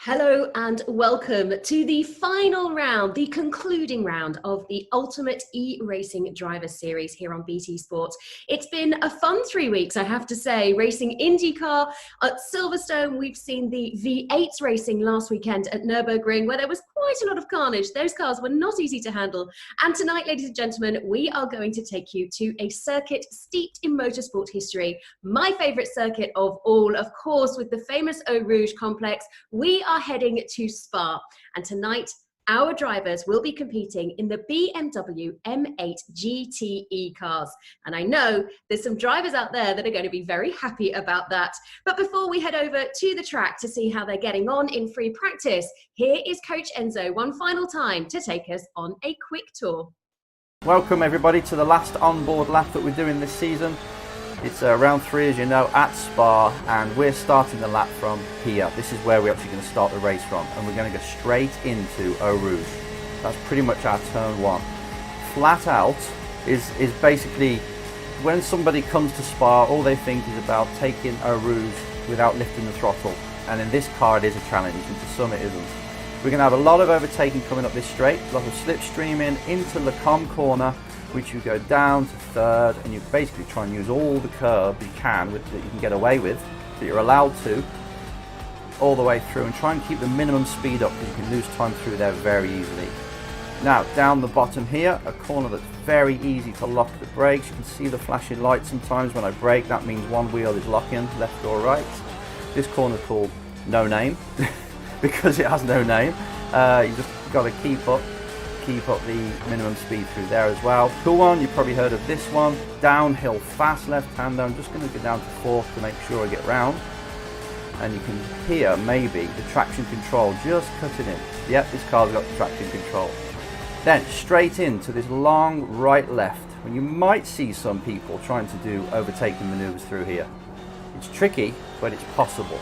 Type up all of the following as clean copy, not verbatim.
Hello and welcome to the final round, the concluding round of the Ultimate E-Racing Driver Series here on BT Sports. It's been a fun 3 weeks, I have to say, racing IndyCar at Silverstone. We've seen the V8 racing last weekend at Nürburgring, where there was quite a lot of carnage. Those cars were not easy to handle. And tonight, ladies and gentlemen, we are going to take you to a circuit steeped in motorsport history. My favourite circuit of all, of course, with the famous Eau Rouge complex. We are heading to Spa, and tonight our drivers will be competing in the BMW M8 GTE cars. And I know there's some drivers out there that are going to be very happy about that. But before we head over to the track to see how they're getting on in free practice, here is Coach Enzo one final time to take us on a quick tour. Welcome everybody to the last onboard lap that we're doing this season. It's round 3, as you know, at Spa, and we're starting the lap from here. This is where we're actually going to start the race from, and we're going to go straight into Eau Rouge. That's pretty much our turn 1. Flat out is basically when somebody comes to Spa, all they think is about taking Eau Rouge without lifting the throttle. And in this car, it is a challenge, and to some it isn't. We're going to have a lot of overtaking coming up this straight, a lot of slipstreaming into Le Com corner, which you go down to 3rd, and you basically try and use all the curb you can that you can get away with, that you're allowed to, all the way through, and try and keep the minimum speed up, because you can lose time through there very easily. Now, down the bottom here, a corner that's very easy to lock the brakes. You can see the flashing light sometimes when I brake. That means one wheel is locking, left or right. This corner is called No Name, because it has no name. You just got to keep up the minimum speed through there as well. Cool one, you've probably heard of this one. Downhill fast left hander. I'm just going to go down to 4th to make sure I get round. And you can hear maybe the traction control just cutting in. Yep, this car's got the traction control. Then straight into this long right left, when you might see some people trying to do overtaking maneuvers through here. It's tricky, but it's possible.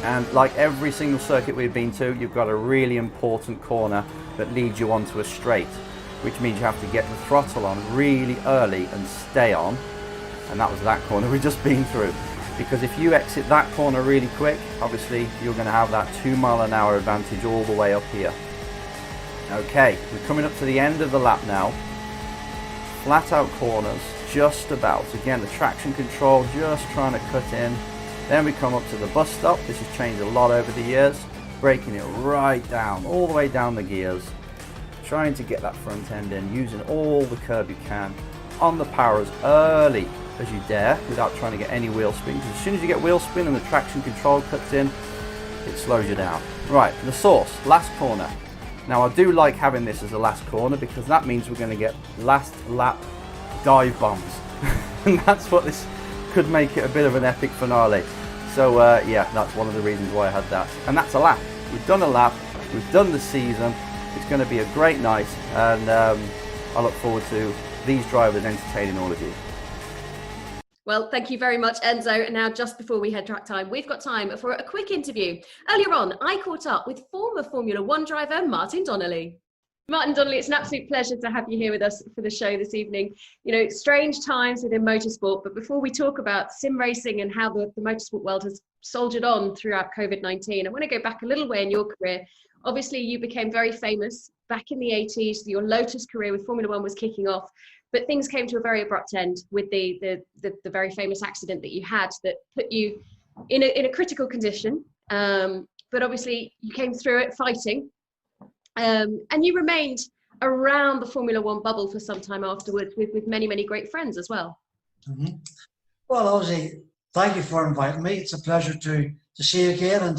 And like every single circuit we've been to, you've got a really important corner that leads you onto a straight, which means you have to get the throttle on really early and stay on. And that was that corner we've just been through. Because if you exit that corner really quick, obviously you're going to have that 2-mile-an-hour advantage all the way up here. Okay, we're coming up to the end of the lap now. Flat out corners, just about. Again, the traction control just trying to cut in. Then we come up to the bus stop. This has changed a lot over the years. Braking it right down, all the way down the gears. Trying to get that front end in, using all the curb you can. On the power as early as you dare, without trying to get any wheel spin. Because as soon as you get wheel spin and the traction control cuts in, it slows you down. Right, the source, last corner. Now I do like having this as the last corner, because that means we're going to get last lap dive bombs. And that's what this could make it a bit of an epic finale. So yeah, that's one of the reasons why I had that. And that's a lap. We've done a lap, we've done the season. It's going to be a great night, and I look forward to these drivers entertaining all of you. Well, thank you very much, Enzo. And now, just before we head track time, we've got time for a quick interview. Earlier on, I caught up with former Formula One driver Martin Donnelly. Martin Donnelly, it's an absolute pleasure to have you here with us for the show this evening. You know, strange times within motorsport, but before we talk about sim racing and how the motorsport world has soldiered on throughout COVID-19, I want to go back a little way in your career. Obviously, you became very famous back in the 80s. Your Lotus career with Formula One was kicking off, but things came to a very abrupt end with the very famous accident that you had that put you in a critical condition. But obviously, you came through it fighting. And you remained around the Formula One bubble for some time afterwards with many, many great friends as well. Mm-hmm. Well, Ozzy, thank you for inviting me. It's a pleasure to see you again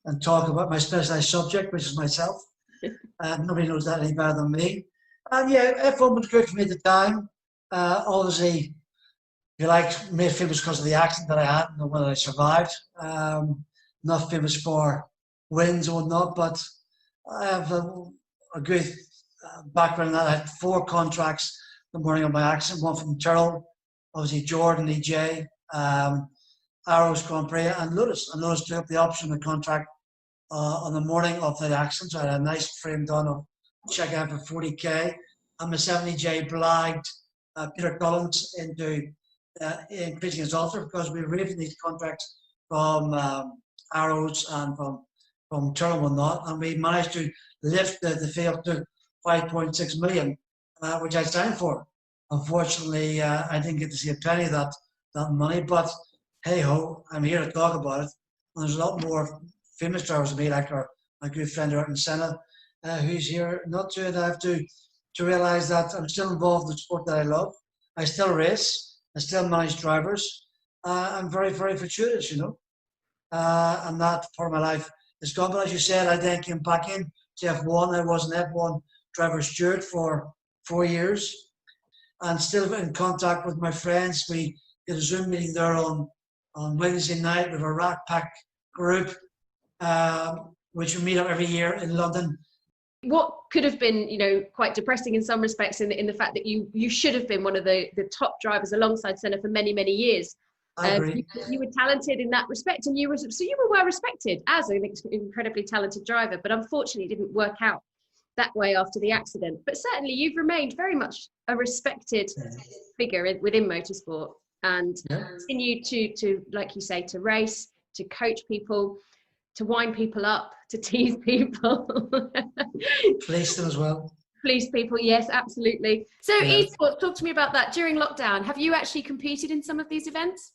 and talk about my specialised subject, which is myself. Nobody knows that any better than me. And yeah, F1 was good for me at the time. Obviously, if you like, made famous because of the accident that I had and whether I survived. Not famous for wins or not, but I have a good background in that. I had 4 contracts the morning of my accident, one from Tyrrell, obviously Jordan, EJ, Arrows Grand Prix, and Lotus. And Lotus took up the option of the contract on the morning of the accident. So I had a nice frame done of check out for 40k. And my 70J blagged Peter Collins into increasing his offer because we were waiving these contracts from Arrows and from from Tyrrell and that, and we managed to lift the fee up to 5.6 million, which I signed for. Unfortunately, I didn't get to see a penny of that money, but hey ho, I'm here to talk about it. And there's a lot more famous drivers than me, like my good friend Martin Senna, who's here not to, and I have to realise that I'm still involved in the sport that I love. I still race, I still manage drivers. I'm very, very fortuitous, you know. And that part of my life is gone. But as you said, I then came back in to F1. I was an F1 driver steward for 4 years, and still in contact with my friends. We did a Zoom meeting there on Wednesday night with a Rack Pack group, which we meet up every year in London. What could have been, you know, quite depressing in some respects in the fact that you should have been one of the top drivers alongside Senna for many, many years. I agree. You were talented in that respect, and you were well respected as an incredibly talented driver, but unfortunately it didn't work out that way after the accident. But certainly you've remained very much a respected figure within motorsport, and continue to, like you say, to race, to coach people, to wind people up, to tease people. Fleece them as well. Fleece people, yes, absolutely. So esports, talk to me about that. During lockdown, have you actually competed in some of these events?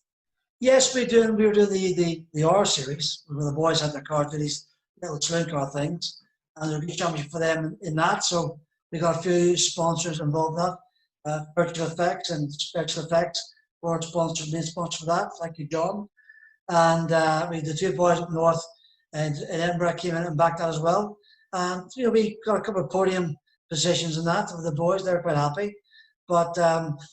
Yes, we were doing the R series, where the boys had their car, do these little twin car things, and there was a big championship for them in that. So we got a few sponsors involved in that. Virtual Effects and Special Effects were main sponsor for that, thank you, John. And we the two boys up north and in Edinburgh came in and backed that as well. And you know, we got a couple of podium positions in that with the boys. They were quite happy. But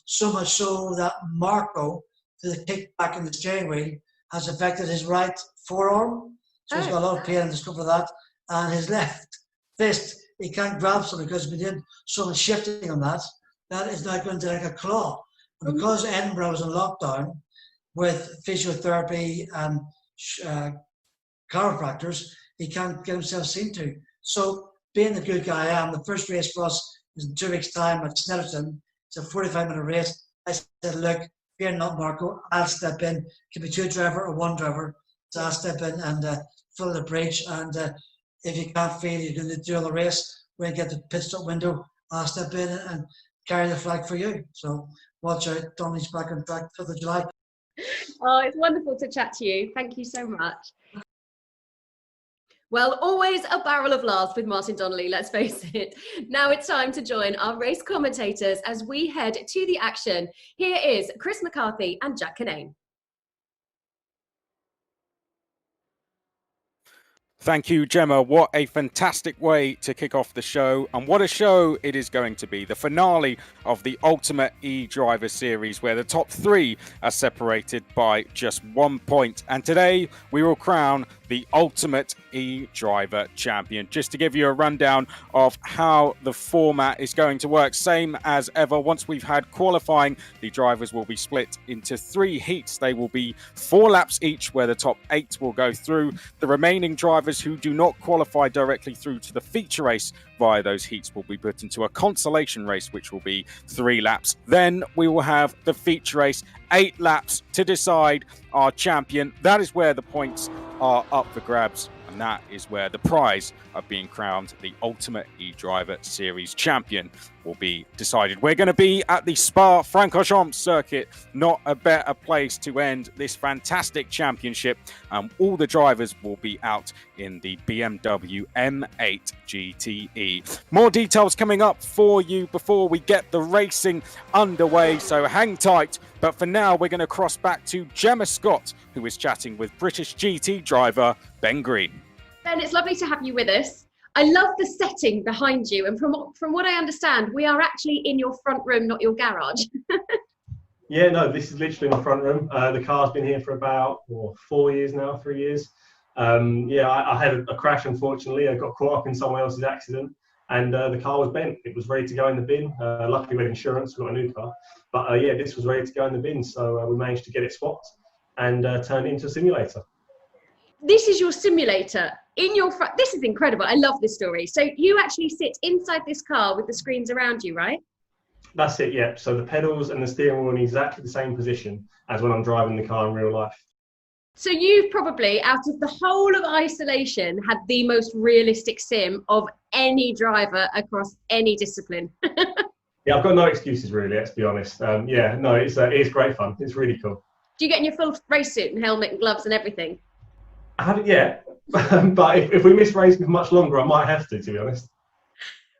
so much so that Marco, the kick back in the steering wheel, has affected his right forearm. So he's got a lot of pain and discomfort for that. And his left fist, he can't grab something because we did so much shifting on that. That is now going to like a claw. And because Edinburgh was in lockdown with physiotherapy and chiropractors, he can't get himself seen to. So being the good guy I am, the first race for us is in 2 weeks' time at Snetterton. It's a 45-minute race. I said, look, fear not, Marco, I'll step in. It can be 2 driver or 1 driver. So I'll step in and fill the bridge. And if you can't feel you're going to do the race, when you get the pit stop window, I'll step in and carry the flag for you. So watch out, Donny's back on track for the July. Oh, it's wonderful to chat to you. Thank you so much. Well, always a barrel of laughs with Martin Donnelly, let's face it. Now it's time to join our race commentators as we head to the action. Here is Chris McCarthy and Jack Canane. Thank you, Gemma. What a fantastic way to kick off the show. And what a show it is going to be. The finale of the Ultimate eDriver Series, where the top 3 are separated by just 1 point. And today we will crown the Ultimate eDriver Champion. Just to give you a rundown of how the format is going to work, same as ever. Once we've had qualifying, the drivers will be split into 3 heats. They will be 4 laps each, where the top 8 will go through. The remaining drivers who do not qualify directly through to the feature race via those heats will be put into a consolation race, which will be 3 laps. Then we will have the feature race, 8 laps to decide our champion. That is where the points are up for grabs, and that is where the prize of being crowned the Ultimate eDriver Series champion will be decided. We're going to be at the Francorchamps circuit, not a better place to end this fantastic championship. All the drivers will be out in the BMW M8 GTE. More details coming up for you before we get the racing underway, so hang tight. But for now, we're going to cross back to Gemma Scott, who is chatting with British GT driver Ben Green. Ben, it's lovely to have you with us. I love the setting behind you, and from what I understand, we are actually in your front room, not your garage. Yeah, no, this is literally my front room. The car's been here for about 4 years now, 3 years. I had a crash, unfortunately. I got caught up in someone else's accident, and the car was bent. It was ready to go in the bin. Luckily, we had insurance, we got a new car. But this was ready to go in the bin, so we managed to get it swapped and turned it into a simulator. This is your simulator in your front. This is incredible. I love this story. So you actually sit inside this car with the screens around you, right? That's it, yeah. So the pedals and the steering wheel are in exactly the same position as when I'm driving the car in real life. So you've probably, out of the whole of isolation, had the most realistic sim of any driver across any discipline. Yeah, I've got no excuses really, let's be honest. Yeah, no, it's great fun. It's really cool. Do you get in your full race suit and helmet and gloves and everything? I haven't yet, but if we miss racing for much longer, I might have to be honest.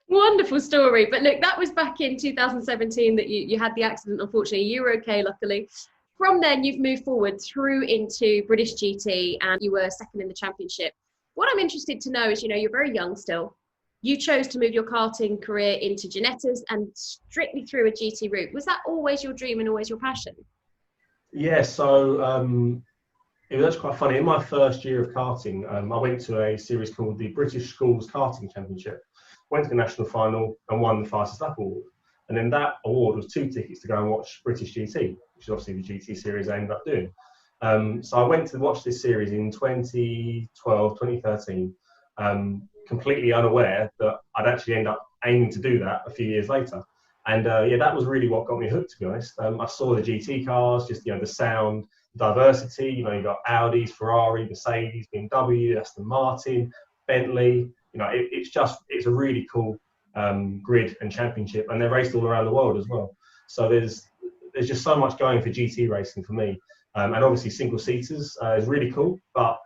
Wonderful story. But look, that was back in 2017 that you had the accident. Unfortunately, you were okay, luckily. From then, you've moved forward through into British GT and you were second in the championship. What I'm interested to know is, you're very young still. You chose to move your karting career into Genettas and strictly through a GT route. Was that always your dream and always your passion? Yeah, so it was actually quite funny. In my first year of karting, I went to a series called the British Schools Karting Championship. Went to the national final and won the fastest lap award. And then that award was 2 tickets to go and watch British GT, which is obviously the GT series I ended up doing. So I went to watch this series in 2012, 2013, completely unaware that I'd actually end up aiming to do that a few years later. And yeah, that was really what got me hooked, to be honest. I saw the GT cars, just, the sound, diversity. You've got Audis, Ferrari, Mercedes, BMW, Aston Martin, Bentley. It's a really cool grid and championship, and they're raced all around the world as well. So there's just so much going for GT racing for me, and obviously single seaters is really cool, but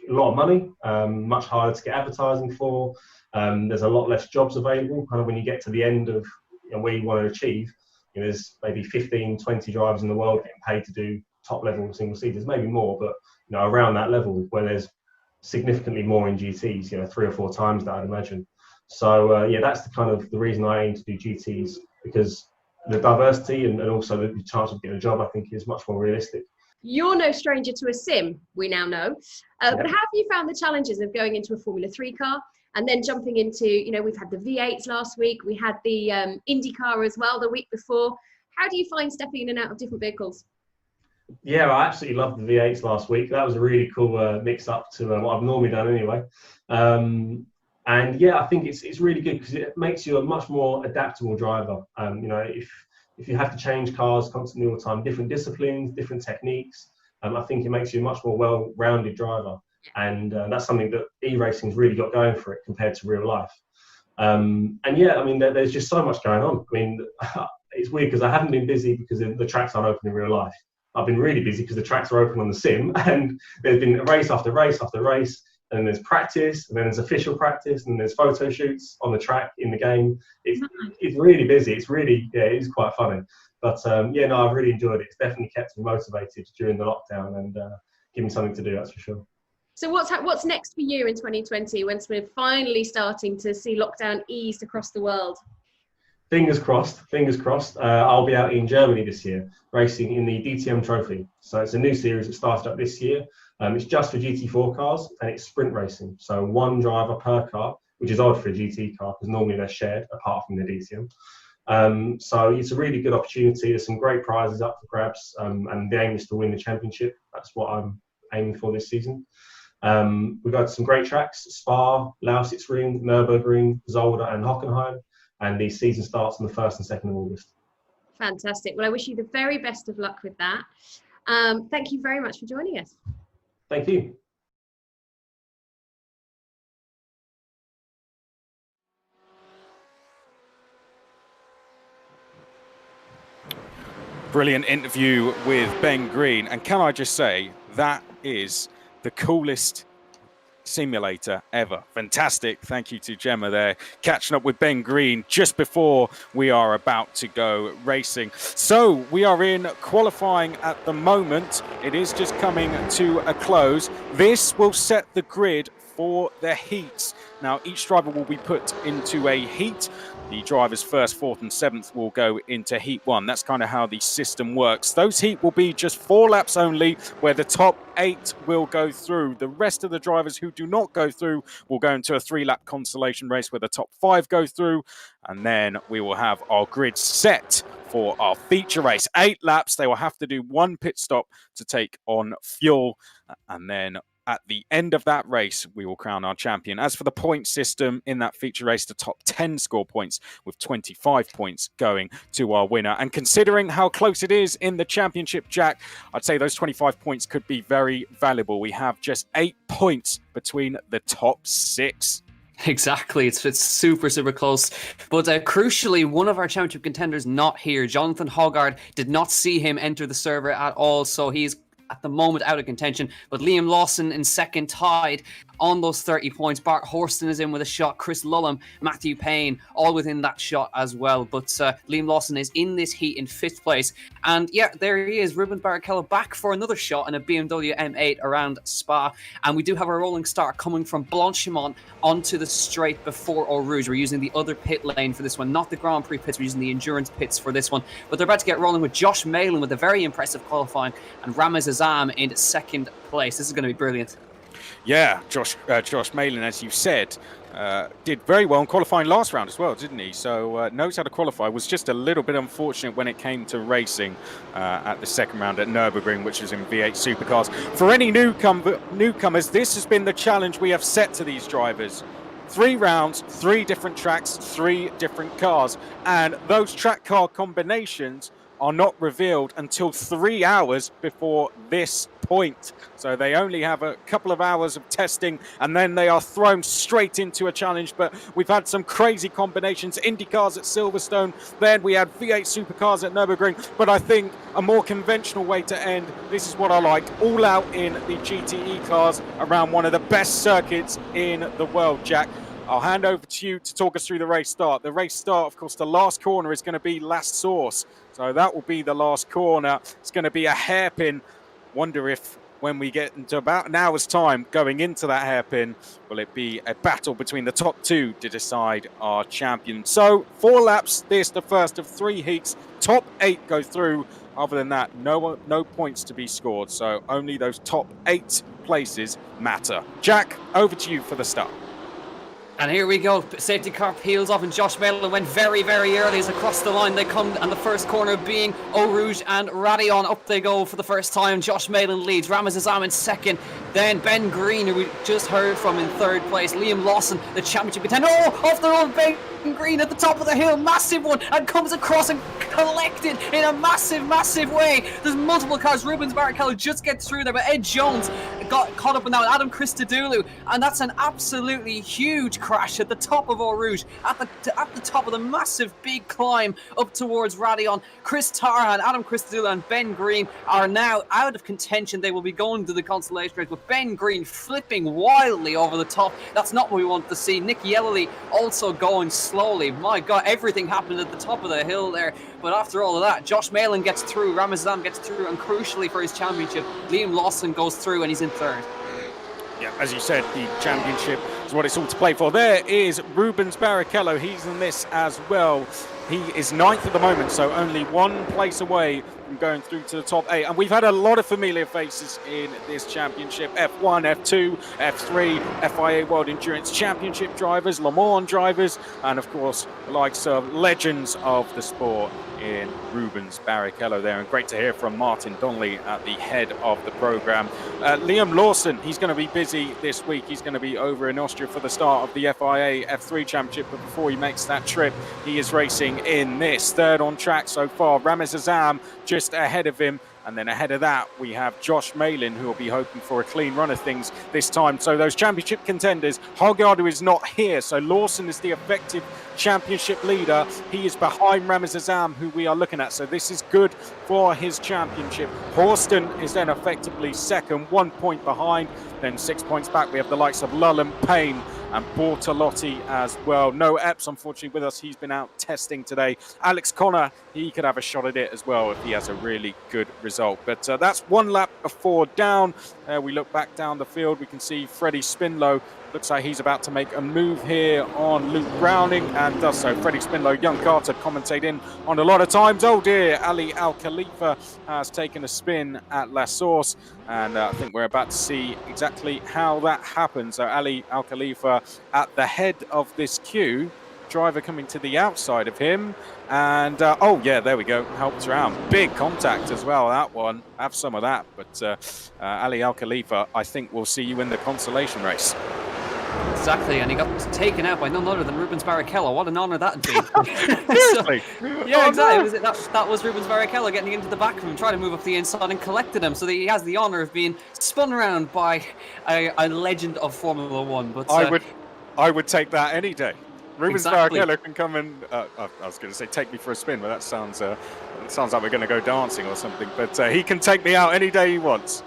a lot of money, much harder to get advertising for. There's a lot less jobs available. Kind of when you get to the end of where you want to achieve, there's maybe 15, 20 drivers in the world getting paid to do top level single seaters, maybe more, but around that level where there's significantly more in GTs, 3 or 4 times that I'd imagine. So yeah, that's the reason I aim to do GTs, because the diversity and also the chance of getting a job, I think, is much more realistic. You're no stranger to a sim, we now know. But how have you found the challenges of going into a Formula 3 car and then jumping into, we've had the V8s last week, we had the IndyCar as well the week before. How do you find stepping in and out of different vehicles? Yeah, I absolutely loved the V8s last week. That was a really cool mix-up to what I've normally done anyway. And yeah, I think it's really good because it makes you a much more adaptable driver. If you have to change cars constantly all the time, different disciplines, different techniques, I think it makes you a much more well-rounded driver. And that's something that e-racing's really got going for it compared to real life. And yeah, there's just so much going on. It's weird because I haven't been busy because the tracks aren't open in real life. I've been really busy because the tracks are open on the sim, and there's been race after race after race, and then there's practice, and then there's official practice, and then there's photo shoots on the track in the game. It's really busy. It is quite funny. But yeah, no, I've really enjoyed it. It's definitely kept me motivated during the lockdown and given me something to do, that's for sure. So what's next for you in 2020 once we're finally starting to see lockdown eased across the world? Fingers crossed. I'll be out in Germany this year, racing in the DTM Trophy. So it's a new series that started up this year. It's just for GT4 cars, and it's sprint racing. So 1 driver per car, which is odd for a GT car because normally they're shared apart from the DTM. So it's a really good opportunity. There's some great prizes up for grabs, and the aim is to win the championship. That's what I'm aiming for this season. We've got some great tracks: Spa, Lausitzring, Nürburgring, Zolder, and Hockenheim. And the season starts on the 1st and 2nd of August. Fantastic. Well, I wish you the very best of luck with that. Thank you very much for joining us. Thank you. Brilliant interview with Ben Green. And can I just say, that is the coolest simulator ever. Fantastic. Thank you to Gemma there, catching up with Ben Green just before we are about to go racing. So we are in qualifying at the moment. It is just coming to a close. This will set the grid for the heats. Now each driver will be put into a heat. The drivers 1st, 4th and 7th will go into Heat 1. That's kind of how the system works. Those heat will be just 4 laps only, where the top 8 will go through. The rest of the drivers who do not go through will go into a 3-lap consolation race where the top 5 go through. And then we will have our grid set for our feature race. 8 laps. They will have to do 1 pit stop to take on fuel. And then at the end of that race, we will crown our champion. As for the point system in that feature race, the top 10 score points with 25 points going to our winner. And considering how close it is in the championship, Jack, I'd say those 25 points could be very very valuable. We have just 8 points between the top 6. Exactly. It's super, super close. But crucially, one of our championship contenders not here. Jonathan Hoggard, did not see him enter the server at all, so he's at the moment out of contention. But Liam Lawson in second, tied on those 30 points. Bart Horston is in with a shot. Chris Lulham, Matthew Payne, all within that shot as well. But Liam Lawson is in this heat in 5th place. And yeah, there he is, Ruben Barrichello, back for another shot in a BMW M8 around Spa. And we do have a rolling start coming from Blanchimont onto the straight before Eau Rouge. We're using the other pit lane for this one, not the Grand Prix pits. We're using the endurance pits for this one. But they're about to get rolling with Josh Malin with a very impressive qualifying, and Ramez Azam in 2nd place. This is going to be brilliant. Yeah, Josh Malin, as you said, did very well in qualifying last round as well, didn't he? So knows how to qualify. Was just a little bit unfortunate when it came to racing at the second round at Nürburgring, which was in V8 Supercars. For any newcomers, this has been the challenge we have set to these drivers. 3 rounds, 3 different tracks, 3 different cars. And those track car combinations are not revealed until 3 hours before this point. So they only have a couple of hours of testing, and then they are thrown straight into a challenge. But we've had some crazy combinations. Indy cars at Silverstone, then we had V8 Supercars at Nürburgring. But I think a more conventional way to end, this is what I like, all out in the GTE cars around one of the best circuits in the world. Jack, I'll hand over to you to talk us through the race start. The race start, of course, the last corner is going to be La Source. So that will be the last corner. It's going to be a hairpin. Wonder if when we get into about an hour's time going into that hairpin, will it be a battle between the top 2 to decide our champion? So 4 laps, this the first of 3 heats. Top 8 go through. Other than that, no points to be scored. So only those top 8 places matter. Jack, over to you for the start. And here we go. Safety car peels off, and Josh Malin went very, very early. As across the line they come, and the first corner being Eau Rouge and Radion. Up they go for the first time. Josh Malin leads. Ramez Azam in 2nd. Then Ben Green, who we just heard from, in 3rd place. Liam Lawson, the championship contender. Oh, off the road, Ben Green at the top of the hill. Massive one, and comes across and collected in a massive, massive way. There's multiple cars. Rubens Barrichello just gets through there, but Ed Jones got caught up in that with Adam Christodoulou, and that's an absolutely huge crash at the top of Eau Rouge, at the top of the massive big climb up towards Radion. Chris Tarhan, Adam Christodoulou and Ben Green are now out of contention. They will be going to the Consolation Race, but Ben Green flipping wildly over the top. That's not what we want to see. Nick Yellowly also going slowly. My God, everything happened at the top of the hill there. But after all of that, Josh Malin gets through, Ramez Azam gets through, and crucially for his championship, Liam Lawson goes through and he's in 3rd. Yeah, as you said, the championship is what it's all to play for. There is Rubens Barrichello. He's in this as well. He is 9th at the moment, so only 1 place away from going through to the top 8. And we've had a lot of familiar faces in this championship. F1, F2, F3, FIA World Endurance Championship drivers, Le Mans drivers, and of course, the likes of legends of the sport in Rubens Barrichello there. And great to hear from Martin Donnelly at the head of the program. Liam Lawson, he's going to be busy this week. He's going to be over in Austria for the start of the FIA F3 Championship, but before he makes that trip, he is racing in this. 3rd on track so far. Ramez Azam just ahead of him. And then ahead of that, we have Josh Malin, who will be hoping for a clean run of things this time. So those championship contenders, Hoggard is not here. So Lawson is the effective championship leader. He is behind Ramez Azam, who we are looking at. So this is good for his championship. Horston is then effectively 2nd, 1 point behind. Then 6 points back, we have the likes of Lulham, Payne and Bortolotti as well. No Epps, unfortunately, with us. He's been out testing today. Alex Connor, he could have a shot at it as well if he has a really good result. But that's 1 lap before down. We look back down the field. We can see Freddie Spinlow. Looks like he's about to make a move here on Luke Browning, and does so. Freddie Spinlow, young Carter, commentate in on a lot of times. Oh dear, Ali Al Khalifa has taken a spin at La Source, and I think we're about to see exactly how that happens. So Ali Al Khalifa at the head of this queue. Driver coming to the outside of him, and oh yeah, there we go, helped around. Big contact as well, that one. Have some of that. But Ali Al Khalifa, I think we'll see you in the consolation race. Exactly, and he got taken out by none other than Rubens Barrichello. What an honour that'd be. Seriously? Yeah, Oh, exactly. no. That was Rubens Barrichello getting into the back room, trying to move up the inside and collected him. So that he has the honour of being spun around by a legend of Formula One. But I would take that any day. Rubens Exactly. Barrichello can come and I was going to say take me for a spin, but that sounds like we're going to go dancing or something. But he can take me out any day he wants.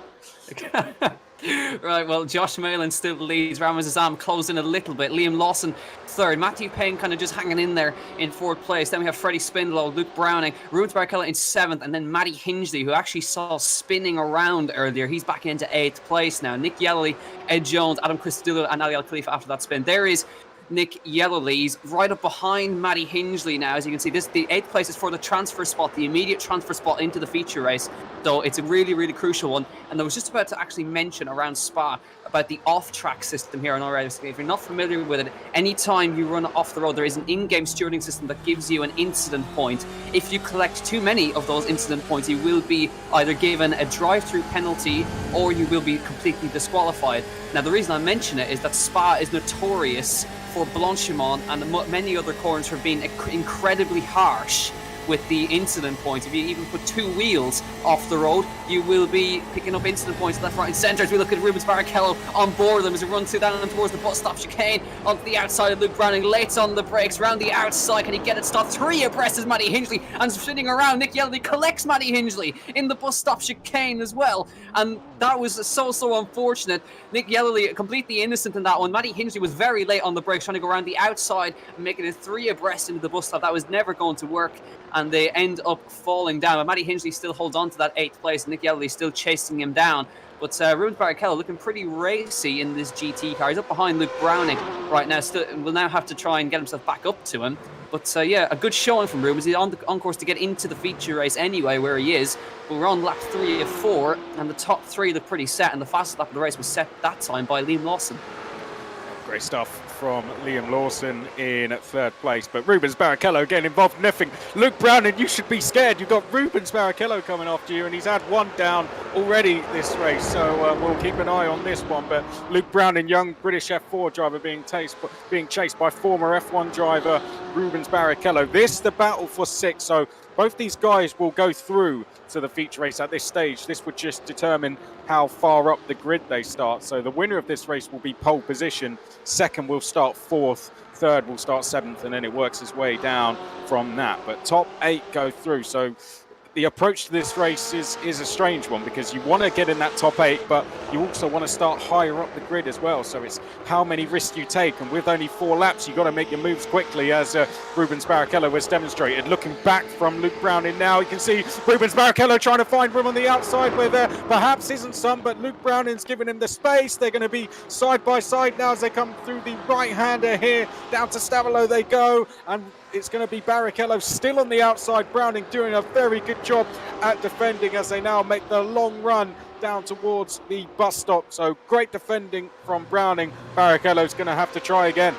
Right, well, Josh Malin still leads. Ramazan closing a little bit. Liam Lawson third. Matthew Payne kind of just hanging in there in fourth place. Then we have Freddie Spindlow, Luke Browning, Rubens Barrichello in seventh, and then Matty Hingley, who actually saw spinning around earlier. He's back into eighth place now. Nick Yellowly, Ed Jones, Adam Christodoulo, and Ali Al Khalifa after that spin. There is Nick Yellowly. He's right up behind Matty Hingley now. As you can see, the eighth place is for the transfer spot, the immediate transfer spot into the feature race. So it's a really, really crucial one. And I was just about to actually mention around Spa about the off-track system here on RS. If you're not familiar with it, anytime you run off the road, there is an in-game stewarding system that gives you an incident point. If you collect too many of those incident points, you will be either given a drive-through penalty or you will be completely disqualified. Now, the reason I mention it is that Spa is notorious for Blanchimont and many other corners for being incredibly harsh with the incident points. If you even put two wheels off the road, you will be picking up incident points left, right and centre. As we look at Rubens Barrichello on board them as we run down towards the bus stop chicane onto the outside of Luke Browning, late on the brakes, round the outside. Can he get it stopped? Three abreast is Matty Hingley, and spinning around, Nick Yellowly collects Matty Hingley in the bus stop chicane as well, and that was so unfortunate. Nick Yellowly completely innocent in that one. Matty Hingley was very late on the brakes, trying to go around the outside and making it three abreast into the bus stop. That was never going to work, and they end up falling down. But Matty Hingley still holds on to that eighth place. Nick Yellowly still chasing him down. But Rubens Barrichello looking pretty racy in this GT car. He's up behind Luke Browning right now. Still will now have to try and get himself back up to him. But yeah, a good showing from Rubens. He's on course to get into the feature race anyway, where he is. But we're on lap 3 of 4, and the top 3 look pretty set. And the fastest lap of the race was set that time by Liam Lawson. Great stuff from Liam Lawson in third place, but Rubens Barrichello getting involved in nothing. Luke Browning, you should be scared. You've got Rubens Barrichello coming after you, and he's had one down already this race, so we'll keep an eye on this one. But Luke Browning, young British F4 driver, being chased by former F1 driver Rubens Barrichello. This the battle for 6, so both these guys will go through to the feature race at this stage. This would just determine how far up the grid they start. So the winner of this race will be pole position, second will start 4th, third will start 7th, and then it works its way down from that. But top 8 go through. So the approach to this race is a strange one, because you want to get in that top 8, but you also want to start higher up the grid as well. So it's how many risks you take, and with only 4 laps, you've got to make your moves quickly, as Rubens Barrichello has demonstrated. Looking back from Luke Browning now, you can see Rubens Barrichello trying to find room on the outside where there perhaps isn't some, but Luke Browning's giving him the space. They're going to be side by side now as they come through the right-hander here. Down to Stavilo they go, and it's going to be Barrichello still on the outside. Browning doing a very good job at defending as they now make the long run down towards the bus stop. So great defending from Browning. Barrichello's going to have to try again.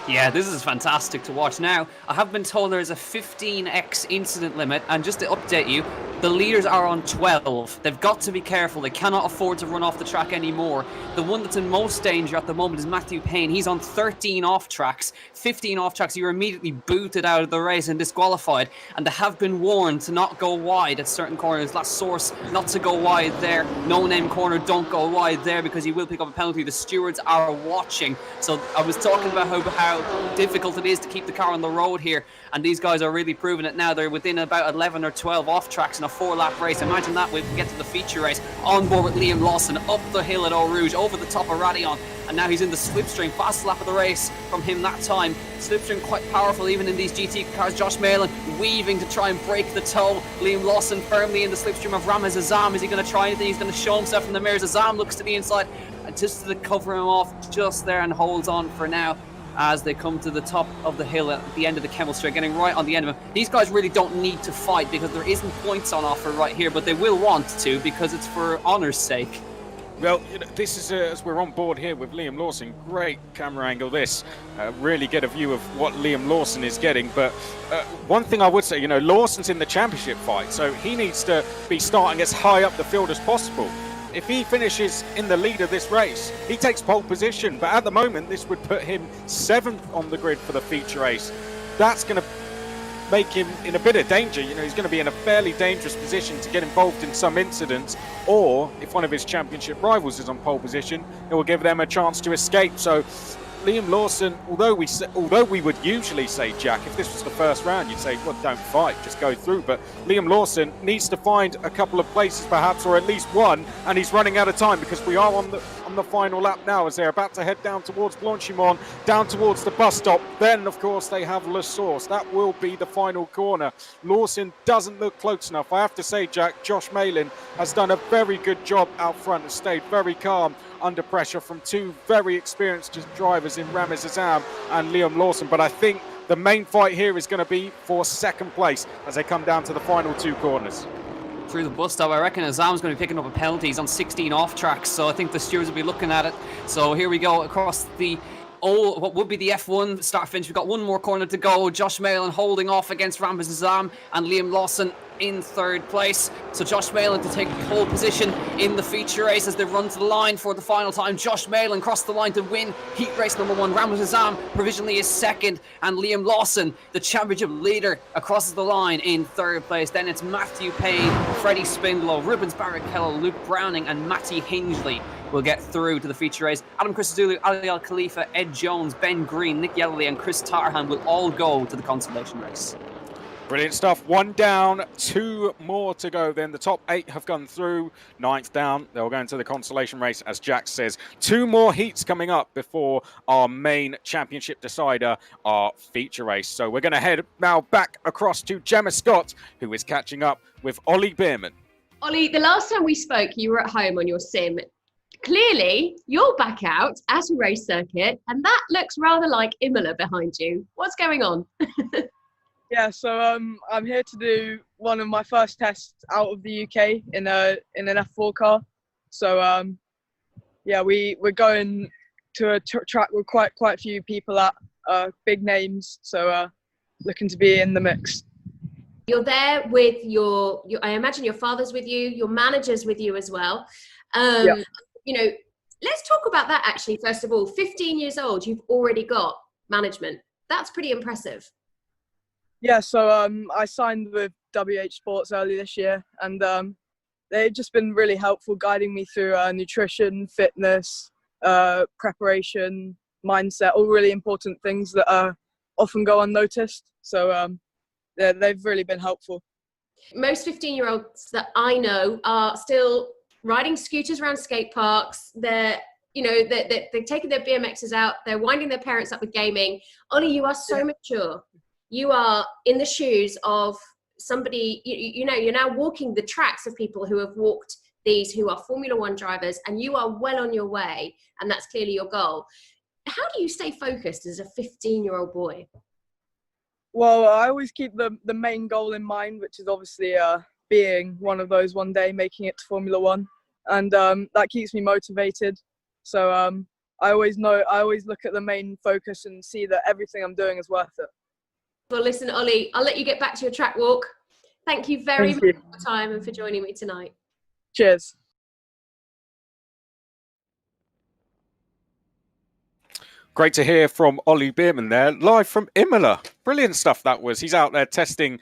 Yeah, this is fantastic to watch. Now, I have been told there is a 15x incident limit, and just to update you, the leaders are on 12. They've got to be careful. They cannot afford to run off the track anymore. The one that's in most danger at the moment is Matthew Payne. He's on 13 off tracks. 15 off tracks, you're immediately booted out of the race and disqualified. And they have been warned to not go wide at certain corners. Last source, not to go wide there. No name corner, don't go wide there, because you will pick up a penalty. The stewards are watching. So I was talking about how difficult it is to keep the car on the road here, and these guys are really proving it now. They're within about 11 or 12 off tracks in a 4-lap race. Imagine that. We get to the feature race on board with Liam Lawson up the hill at Eau Rouge, over the top of Radion, and now he's in the slipstream. Fastest lap of the race from him that time. Slipstream quite powerful even in these GT cars. Josh Malin weaving to try and break the toe. Liam Lawson firmly in the slipstream of Ramaz Azam. Is he going to try anything? He's going to show himself from the mirrors. Azam looks to the inside and just to cover him off just there, and holds on for now as they come to the top of the hill at the end of the Kemmel Straight, getting right on the end of him. These guys really don't need to fight because there isn't points on offer right here, but they will want to because it's for honour's sake. Well, this is as we're on board here with Liam Lawson. Great camera angle this. Really get a view of what Liam Lawson is getting. But one thing I would say, Lawson's in the championship fight, so he needs to be starting as high up the field as possible. if he finishes in the lead of this race, he takes pole position. But at the moment, this would put him 7th on the grid for the feature race. That's going to make him in a bit of danger. You know, he's going to be in a fairly dangerous position to get involved in some incidents, or if one of his championship rivals is on pole position, it will give them a chance to escape. So Liam Lawson, although we would usually say, Jack, if this was the first round, you'd say, well, don't fight, just go through. But Liam Lawson needs to find a couple of places perhaps, or at least one, and he's running out of time because we are on the final lap now as they're about to head down towards Blanchimont, down towards the bus stop. Then, of course, they have La Source. That will be the final corner. Lawson doesn't look close enough. I have to say, Jack, Josh Malin has done a very good job out front and stayed very calm under pressure from two very experienced drivers in Ramez Azam and Liam Lawson. But I think the main fight here is going to be for second place as they come down to the final 2 corners. Through the bus stop, I reckon Azam's going to be picking up a penalty. He's on 16 off tracks, so I think the stewards will be looking at it. So here we go across the what would be the F1 start finish. We've got one more corner to go. Josh Malin holding off against Ramez Azam and Liam Lawson in 3rd place. So Josh Malin to take pole position in the feature race as they run to the line for the final time. Josh Malin crossed the line to win heat race number 1. Ramez Azam provisionally is 2nd, and Liam Lawson, the championship leader, crosses the line in 3rd place. Then it's Matthew Payne, Freddie Spindlow, Rubens Barrichello, Luke Browning and Matty Hingley will get through to the feature race. Adam Christodoulou, Ali Al Khalifa, Ed Jones, Ben Green, Nick Yellowly and Chris Tarhan will all go to the consolation race. Brilliant stuff. 1 down, 2 more to go. Then the top 8 have gone through. 9th down. They'll go into the consolation race, as Jack says. 2 more heats coming up before our main championship decider, our feature race. So we're going to head now back across to Gemma Scott, who is catching up with Ollie Bierman. Ollie, the last time we spoke, you were at home on your sim. Clearly, you're back out at a race circuit, and that looks rather like Imola behind you. What's going on? Yeah, so I'm here to do one of my first tests out of the UK in an F4 car. So yeah, we're going to a track with quite a few people at big names. So looking to be in the mix. You're there with your I imagine your father's with you, your manager's with you as well. Yeah. You know, let's talk about that actually. First of all, 15 years old, you've already got management. That's pretty impressive. Yeah, so I signed with WH Sports early this year, and they've just been really helpful guiding me through nutrition, fitness, preparation, mindset, all really important things that often go unnoticed. So yeah, they've really been helpful. Most 15-year-olds that I know are still riding scooters around skate parks. They're taking their BMXs out. They're winding their parents up with gaming. Ollie, you are so mature. You are in the shoes of somebody, you know, you're now walking the tracks of people who have walked these, who are Formula One drivers, and you are well on your way, and that's clearly your goal. How do you stay focused as a 15-year-old boy? Well, I always keep the main goal in mind, which is obviously being one of those one day, making it to Formula One. And that keeps me motivated. So I always look at the main focus and see that everything I'm doing is worth it. Well, listen, Ollie, I'll let you get back to your track walk. Thank you very much for your time and for joining me tonight. Cheers. Great to hear from Ollie Bierman there, live from Imola. Brilliant stuff that was. He's out there testing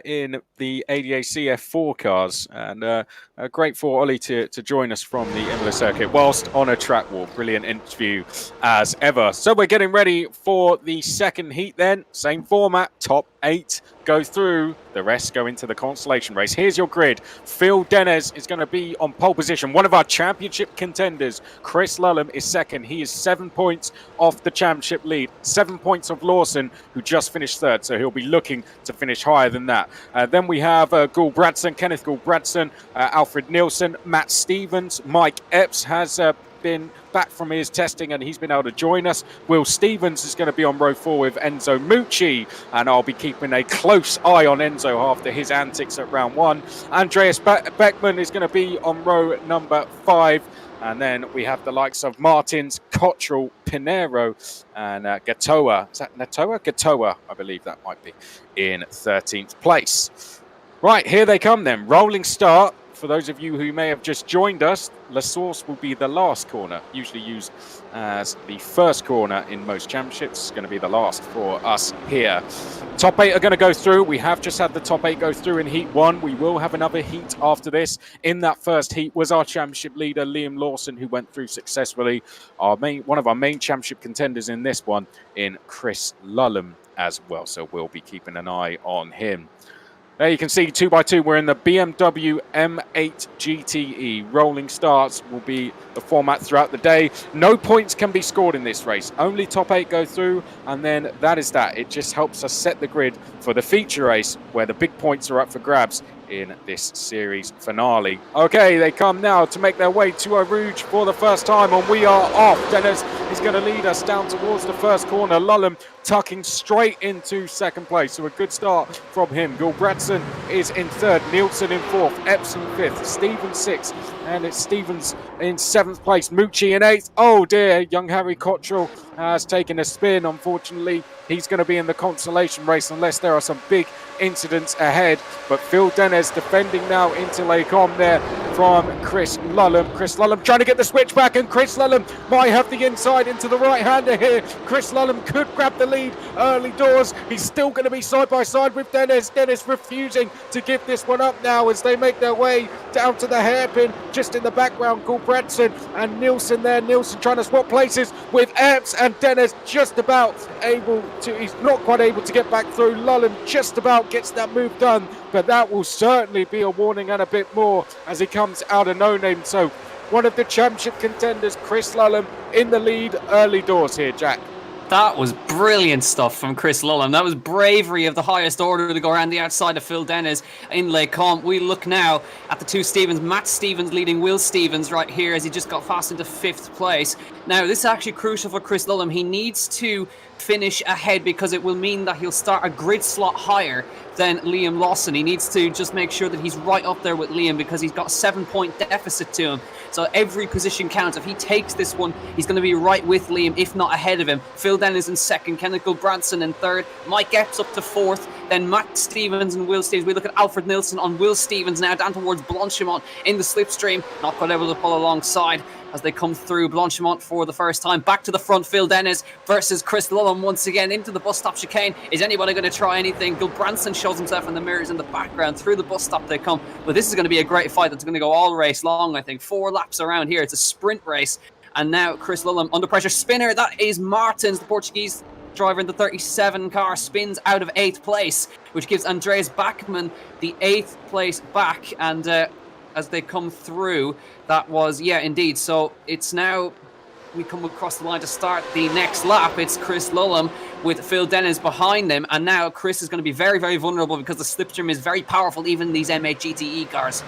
in the ADAC F4 cars. And great for Ollie to join us from the Imola circuit whilst on a track walk. Brilliant interview as ever. So we're getting ready for the second heat then. Same format, top 8 go through. The rest go into the consolation race. Here's your grid. Phil Denez is going to be on pole position. One of our championship contenders, Chris Lullum, is second. He is 7 points off the championship lead. 7 points of Lawson, who just finished third, so he'll be looking to finish higher than that. Then we have Kenneth Gulbradson, Alfred Nielsen, Matt Stevens, Mike Epps has been back from his testing and he's been able to join us. Will Stevens is going to be on row 4 with Enzo Mucci, and I'll be keeping a close eye on Enzo after his antics at round 1. Andreas Beckman is going to be on row number 5. And then we have the likes of Martins, Cottrell, Pinero, and Gatoa. Is that Natoa? Gatoa, I believe that might be, in 13th place. Right, here they come then. Rolling start For those of you who may have just joined us, La Source will be the last corner, usually used as the first corner in most championships. It's going to be the last for us here. Top 8 are going to go through. We have just had the top 8 go through in Heat 1. We will have another heat after this. In that first heat was our championship leader, Liam Lawson, who went through successfully. One of our main championship contenders in this one, in Chris Lulham as well. So we'll be keeping an eye on him. There you can see 2x2, we're in the BMW M8 GTE. Rolling starts will be the format throughout the day. No points can be scored in this race. Only top 8 go through, and then that is that. It just helps us set the grid for the feature race, where the big points are up for grabs in this series finale. Okay, they come now to make their way to Eau Rouge for the first time, and we are off. Dennis is going to lead us down towards the first corner. Lulham tucking straight into second place, so a good start from him. Gulbranson is in third, Nielsen in fourth, Epps in fifth, Stevens sixth, and it's Stevens in seventh place, Mucci in eighth. Oh dear, young Harry Cottrell has taken a spin. Unfortunately, he's going to be in the consolation race unless there are some big incidents ahead. But Phil Dennis defending now into Les Combes there from Chris Lulham. Chris Lulham trying to get the switch back, and Chris Lulham might have the inside into the right-hander here. Chris Lulham could grab the lead early doors. He's still going to be side by side with Dennis. Dennis refusing to give this one up now as they make their way down to the hairpin. Just in the background, Gulbranson and Nielsen there. Nielsen trying to swap places with Epps, and Dennis just about able to, he's not quite able to get back through. Lulham just about gets that move done, but that will certainly be a warning and a bit more as he comes out of no name. So one of the championship contenders, Chris Lulham, in the lead early doors here, Jack. That was brilliant stuff from Chris Lulham. That was bravery of the highest order to go around the outside of Phil Dennis in Les Combes. We look now at the two Stevens. Matt Stevens leading Will Stevens right here as he just got fast into fifth place. Now, this is actually crucial for Chris Lulham. He needs to finish ahead because it will mean that he'll start a grid slot higher than Liam Lawson. He needs to just make sure that he's right up there with Liam because he's got a 7-point deficit to him. So every position counts. If he takes this one, he's going to be right with Liam, if not ahead of him. Phil Dennis in second, Kenneth Gulbranson in third, Mike Epps up to fourth, then Matt Stevens and Will Stevens. We look at Alfred Nilsson on Will Stevens now, down towards Blanchimont in the slipstream. Not quite able to pull alongside as they come through. Blanchimont for the first time. Back to the front, Phil Dennis versus Chris Lulham once again into the bus stop chicane. Is anybody going to try anything? Gulbranson shows himself in the mirrors in the background. Through the bus stop they come. But this is going to be a great fight that's going to go all race long, I think. 4 laps around here. It's a sprint race. And now Chris Lulham under pressure. Spinner, that is Martins, the Portuguese driver in the 37 car, spins out of 8th place, which gives Andreas Bachmann the 8th place back. And as they come through, that was, yeah, indeed. So it's now, we come across the line to start the next lap. It's Chris Lulham with Phil Dennis behind them. And now Chris is going to be very, very vulnerable because the slipstream is very powerful, even in these M8 GTE cars.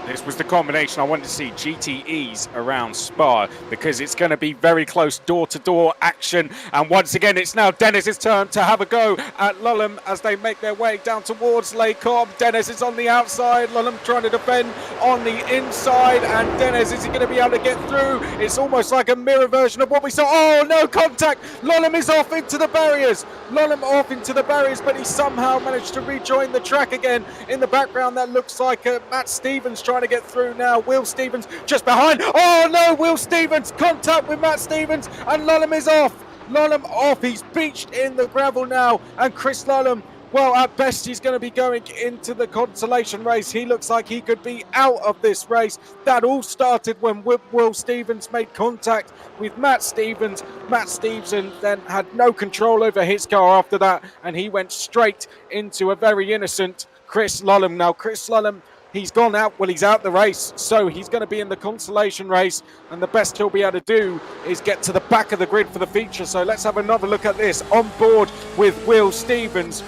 This was the combination I wanted to see, GTEs around Spa, because it's going to be very close door-to-door action. And once again, it's now Dennis's turn to have a go at Lulham as they make their way down towards Les Combes. Dennis is on the outside, Lulham trying to defend on the inside, and Dennis, is he going to be able to get through? It's almost like a mirror version of what we saw. Oh, no contact! Lulham is off into the barriers. Lulham off into the barriers, but he somehow managed to rejoin the track again. In the background, that looks like Matt Stevens trying to get through now. Will Stevens just behind. Oh no, Will Stevens, contact with Matt Stevens, and Lulham is off. Lulham off, he's beached in the gravel now, and Chris Lulham, well, at best he's going to be going into the consolation race. He looks like he could be out of this race. That all started when Will Stevens made contact with Matt Stevens. Matt Stevens then had no control over his car after that, and he went straight into a very innocent Chris Lulham. Now Chris Lulham, he's gone out, well, he's out the race, so he's going to be in the consolation race, and the best he'll be able to do is get to the back of the grid for the feature. So let's have another look at this. On board with Will Stevens.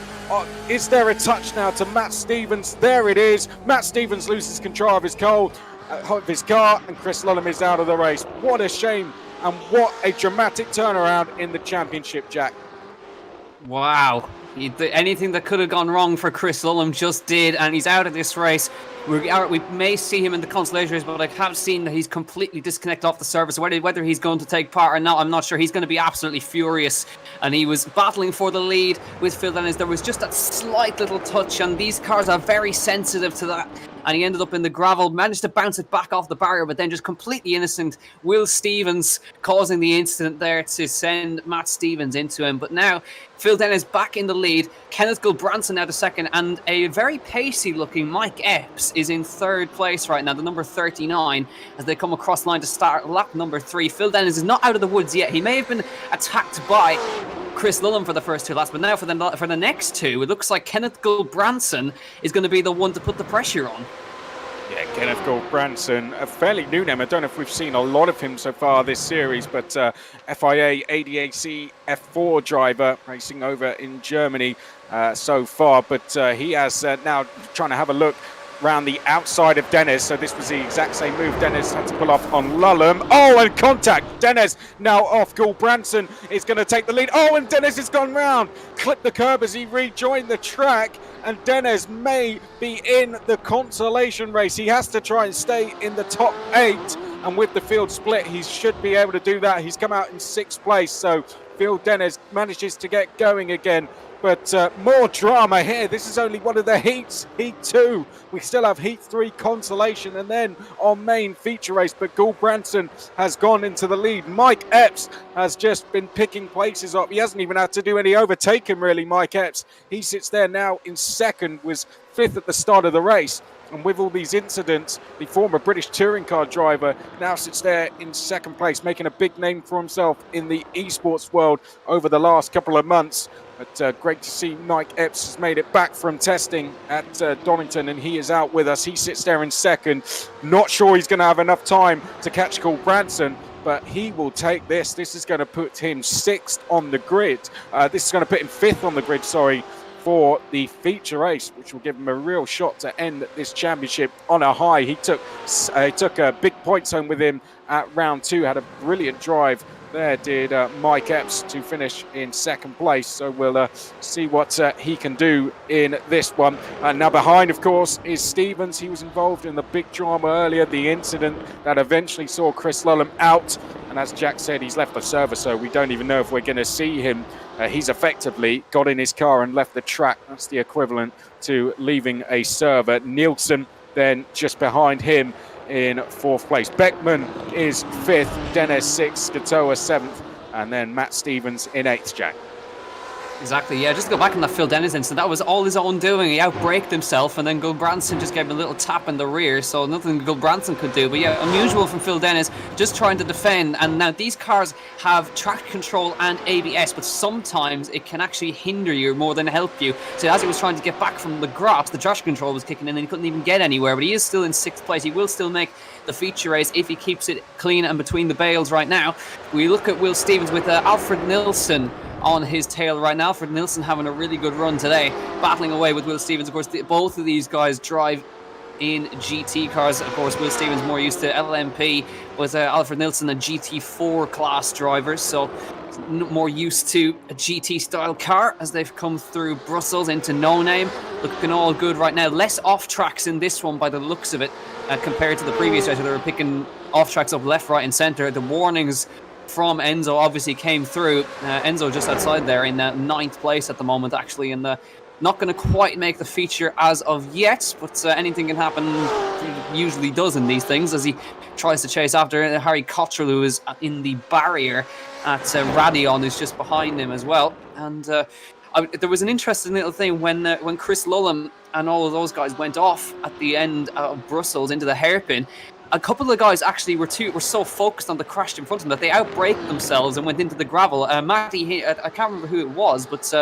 Is there a touch now to Matt Stevens? There it is. Matt Stevens loses control of his car, and Chris Lulham is out of the race. What a shame, and what a dramatic turnaround in the championship, Jack. Wow. Anything that could have gone wrong for Chris Lullum just did, and he's out of this race. We may see him in the Consolation Race, but I have seen that he's completely disconnected off the surface. Whether he's going to take part or not, I'm not sure. He's going to be absolutely furious. And he was battling for the lead with Phil Dennis. There was just that slight little touch, and these cars are very sensitive to that. And he ended up in the gravel, managed to bounce it back off the barrier, but then just completely innocent Will Stevens causing the incident there to send Matt Stevens into him. But now Phil Dennis back in the lead, Kenneth Gulbranson now the second, and a very pacey looking Mike Epps is in third place right now, the number 39, as they come across line to start lap number 3. Phil Dennis is not out of the woods yet. He may have been attacked by Chris Lullum for the first 2 laps, but now for the next 2, it looks like Kenneth Gulbranson is going to be the one to put the pressure on. Yeah, Kenneth Gulbranson, a fairly new name. I don't know if we've seen a lot of him so far this series, but FIA ADAC F4 driver racing over in Germany so far. But he has now trying to have a look round the outside of Dennis. So this was the exact same move Dennis had to pull off on Lullum. Oh, and contact. Dennis now off. Gulbranson is going to take the lead. Oh, and Dennis has gone round. Clipped the curb as he rejoined the track. And Dennis may be in the consolation race. He has to try and stay in the top 8. And with the field split, he should be able to do that. He's come out in 6th place. So Phil Dennis manages to get going again. But more drama here. This is only one of the heats, Heat 2. We still have Heat 3 consolation and then our main feature race. But Gulbranson has gone into the lead. Mike Epps has just been picking places up. He hasn't even had to do any overtaking, really, Mike Epps. He sits there now in 2nd, was 5th at the start of the race. And with all these incidents, the former British touring car driver now sits there in 2nd place, making a big name for himself in the esports world over the last couple of months. But great to see Mike Epps has made it back from testing at Donington, and he is out with us. He sits there in 2nd. Not sure he's going to have enough time to catch Gulbranson, but he will take this. This is going to put him 6th on the grid. This is going to put him 5th on the grid, for the feature race, which will give him a real shot to end this championship on a high. He took big points home with him at round 2, had a brilliant drive there, did Mike Epps, to finish in 2nd place. So we'll see what he can do in this one. Now behind, of course, is Stevens. He was involved in the big drama earlier, the incident that eventually saw Chris Lullum out. And as Jack said, he's left the server, so we don't even know if we're going to see him. He's effectively got in his car and left the track. That's the equivalent to leaving a server. Nielsen then just behind him in 4th place. Beckman is 5th, Dennis 6th, Skatoa 7th, and then Matt Stevens in 8th, Jack. Exactly, yeah, just to go back on that Phil Dennis incident, that was all his own doing. He outbraked himself, and then Gulbranson just gave him a little tap in the rear, so nothing Gulbranson could do. But yeah, unusual from Phil Dennis, just trying to defend. And now these cars have traction control and ABS, but sometimes it can actually hinder you more than help you. So as he was trying to get back from the grass, the traction control was kicking in and he couldn't even get anywhere. But he is still in 6th place. He will still make the feature race if he keeps it clean and between the bales right now. We look at Will Stevens with Alfred Nilsson on his tail right now. Alfred Nilsson having a really good run today, battling away with Will Stevens. Of course, both of these guys drive in GT cars. Of course, Will Stevens more used to LMP, but Alfred Nilsson a GT4 class driver, so more used to a GT style car as they've come through Brussels into No Name. Looking all good right now. Less off tracks in this one by the looks of it compared to the previous race where they were picking off tracks up left, right and centre. The warnings from Enzo obviously came through. Enzo just outside there in 9th place at the moment, actually, and not going to quite make the feature as of yet, but anything can happen. He usually does in these things as he tries to chase after Harry Cottrell, who is in the barrier at Radion, who's just behind him as well. And there was an interesting little thing when Chris Lullum and all of those guys went off at the end of Brussels into the hairpin. A couple of guys actually were so focused on the crash in front of them that they outbraked themselves and went into the gravel. Matty, I can't remember who it was, but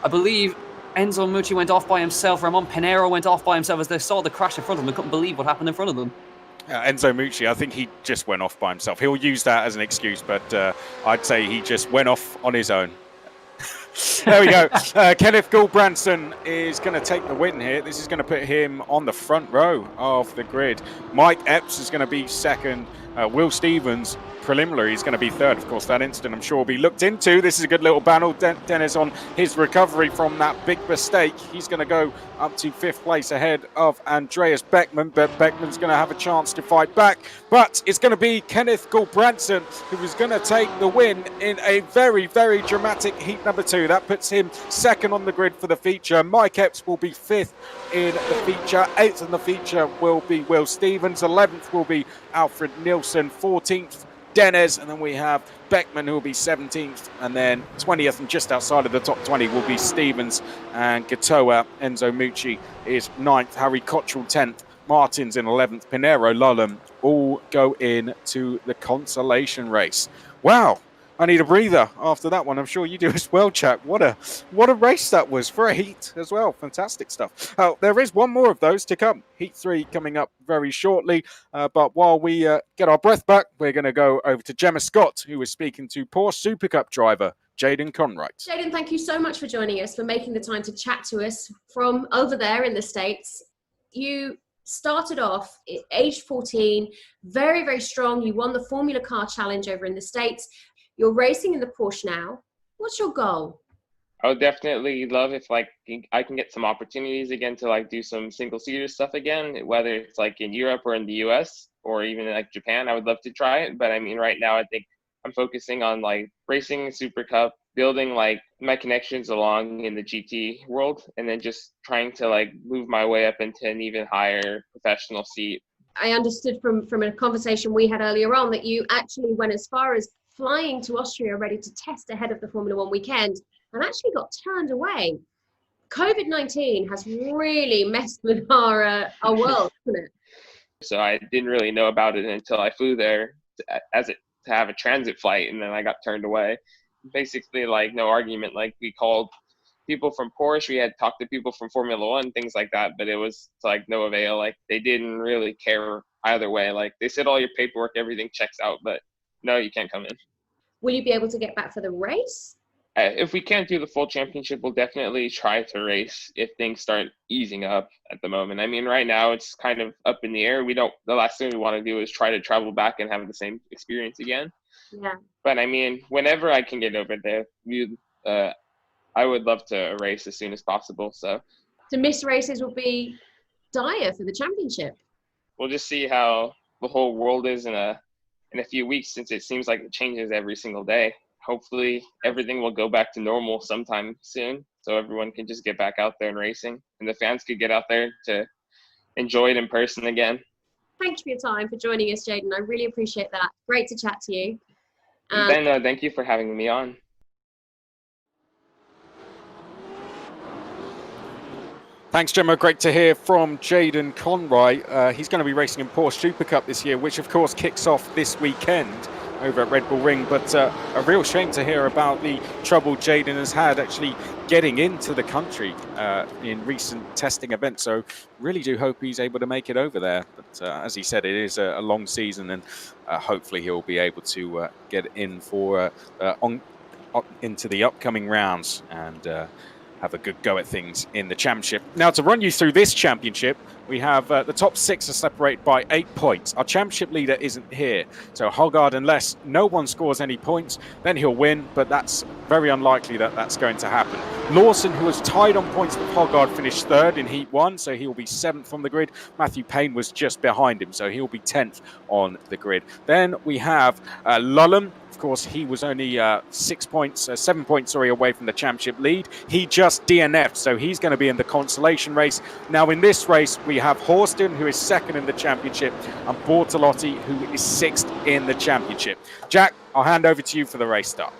I believe Enzo Mucci went off by himself. Ramon Pinero went off by himself as they saw the crash in front of them. They couldn't believe what happened in front of them. Enzo Mucci, I think he just went off by himself. He'll use that as an excuse, but I'd say he just went off on his own. There we go. Kenneth Gulbranson is going to take the win here. This is going to put him on the front row of the grid. Mike Epps is going to be 2nd. Will Stevens, preliminary, is going to be third. Of course, that incident I'm sure will be looked into. This is a good little battle. Dennis on his recovery from that big mistake. He's going to go up to 5th place ahead of Andreas Beckman, but Beckman's going to have a chance to fight back. But it's going to be Kenneth Gulbrandsen who is going to take the win in a very, very dramatic heat number 2. That puts him 2nd on the grid for the feature. Mike Epps will be 5th in the feature. 8th in the feature will be Will Stevens. 11th will be Alfred Nilsson. 14th, Dennis, and then we have Beckman, who will be 17th, and then 20th, and just outside of the top 20 will be Stevens and Gatoa. Enzo Mucci is 9th, Harry Cottrell 10th, Martins in 11th, Pinero, Lulham all go in to the consolation race. Wow, I need a breather after that one. I'm sure you do as well, Jack. What a race that was for a heat as well. Fantastic stuff. There is one more of those to come. Heat 3 coming up very shortly. But while we get our breath back, we're going to go over to Gemma Scott, who is speaking to Porsche Super Cup driver Jaden Conwright. Jaden, thank you so much for joining us, for making the time to chat to us from over there in the States. You started off at age 14, very, very strong. You won the Formula Car Challenge over in the States. You're racing in the Porsche now. What's your goal? I would definitely love if I can get some opportunities again to do some single-seater stuff again, whether it's in Europe or in the US or even Japan. I would love to try it, but I mean right now I think I'm focusing on racing Super Cup, building my connections along in the GT world, and then just trying to move my way up into an even higher professional seat. I understood from a conversation we had earlier on that you actually went as far as flying to Austria ready to test ahead of the Formula One weekend and actually got turned away. COVID-19 has really messed with our world, hasn't it? So I didn't really know about it until I flew there to have a transit flight, and then I got turned away. Basically, no argument. We called people from Porsche, we had talked to people from Formula One, things like that, but it was no avail. They didn't really care either way. They said all your paperwork, everything checks out, but no, you can't come in. Will you be able to get back for the race? If we can't do the full championship, we'll definitely try to race if things start easing up at the moment. I mean, right now it's kind of up in the air. The last thing we want to do is try to travel back and have the same experience again. Yeah. But I mean, whenever I can get over there, I would love to race as soon as possible. So to miss races will be dire for the championship. We'll just see how the whole world is in a few weeks, since it seems like it changes every single day. Hopefully everything will go back to normal sometime soon, so everyone can just get back out there and racing, and the fans could get out there to enjoy it in person again. Thanks for your time, for joining us, Jaden. I really appreciate that. Great to chat to you. Thank you for having me on. Thanks, Gemma. Great to hear from Jaden Conwright. He's going to be racing in Porsche Super Cup this year, which of course kicks off this weekend over at Red Bull Ring. But a real shame to hear about the trouble Jaden has had actually getting into the country in recent testing events. So really do hope he's able to make it over there. But as he said, it is a long season, and hopefully he'll be able to get in for into the upcoming rounds and have a good go at things in the championship. Now, to run you through this championship, we have the top 6 are separated by 8 points. Our championship leader isn't here, so Hoggard, unless no one scores any points, then he'll win, but that's very unlikely that that's going to happen. Lawson, who was tied on points with Hoggard, finished 3rd in Heat 1, so he'll be 7th on the grid. Matthew Payne was just behind him, so he'll be 10th on the grid. Then we have Lulham. Of course, he was only 7 points away from the championship lead. He just DNF'd, so he's going to be in the consolation race. Now, in this race, we have Horston, who is 2nd in the championship, and Bortolotti, who is 6th in the championship. Jack, I'll hand over to you for the race start.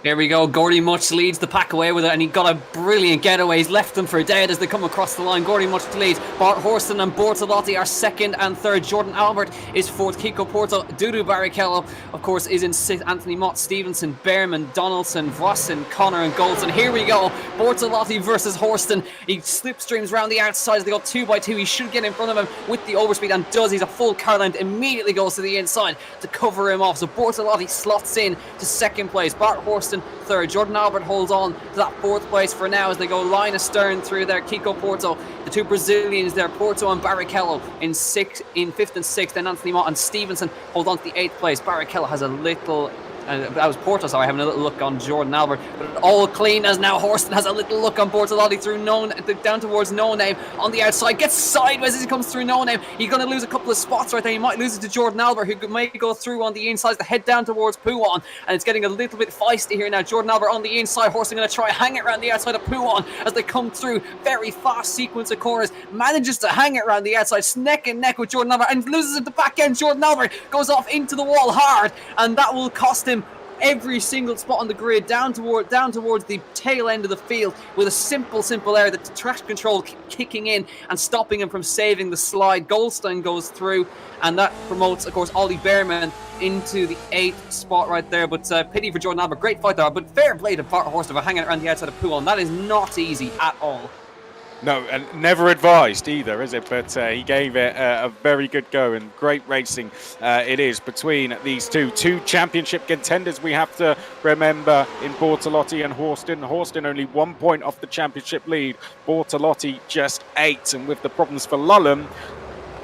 Here we go. Gordy Much leads the pack away with it, and he got a brilliant getaway. He's left them for dead as they come across the line. Gordy Much leads. Bart Horston and Bortolotti are 2nd and 3rd. Jordan Albert is 4th. Kiko Porto, Dudu Barrichello, of course, is in 6th. Anthony Mott, Stevenson, Behrman, Donaldson, Vossen, Connor and Goldson. Here we go. Bortolotti versus Horston. He slipstreams around the outside as they go 2x2. He should get in front of him with the overspeed, and does. He's a full car length. Immediately goes to the inside to cover him off. So Bortolotti slots in to 2nd place. Bart Horston Horston third. Jordan Albert holds on to that fourth place for now as they go line astern through there. Kiko Porto, the two Brazilians there, Porto and Barrichello in fifth and sixth. Then Anthony Mott and Stevenson hold on to the 8th place. Barrichello has a little... that was Porto, sorry, having a little look on Jordan Albert. But all clean as now Horston has a little look on Bortolotti through down towards No Name on the outside. Gets sideways as he comes through No Name. He's going to lose a couple of spots right there. He might lose it to Jordan Albert, who may go through on the inside to head down towards Pouon. And it's getting a little bit feisty here now. Jordan Albert on the inside. Horston going to try hang it around the outside of Pouon as they come through. Very fast sequence of corners. Manages to hang it around the outside. Neck and neck with Jordan Albert and loses at the back end. Jordan Albert goes off into the wall hard, and that will cost him every single spot on the grid down towards the tail end of the field with a simple error, the traction control kicking in and stopping him from saving the slide. Goldstein goes through, and that promotes, of course, Ollie Behrman into the 8th spot right there. But pity for Jordan Albert. Great fight there, but fair play to Bart Horst for hanging around the outside of Pouon. That is not easy at all. No, and never advised either, is it? But he gave it a very good go, and great racing it is between these two championship contenders. We have to remember in Bortolotti and Horston. Horston only 1 point off the championship lead. Bortolotti just 8, and with the problems for Lulham,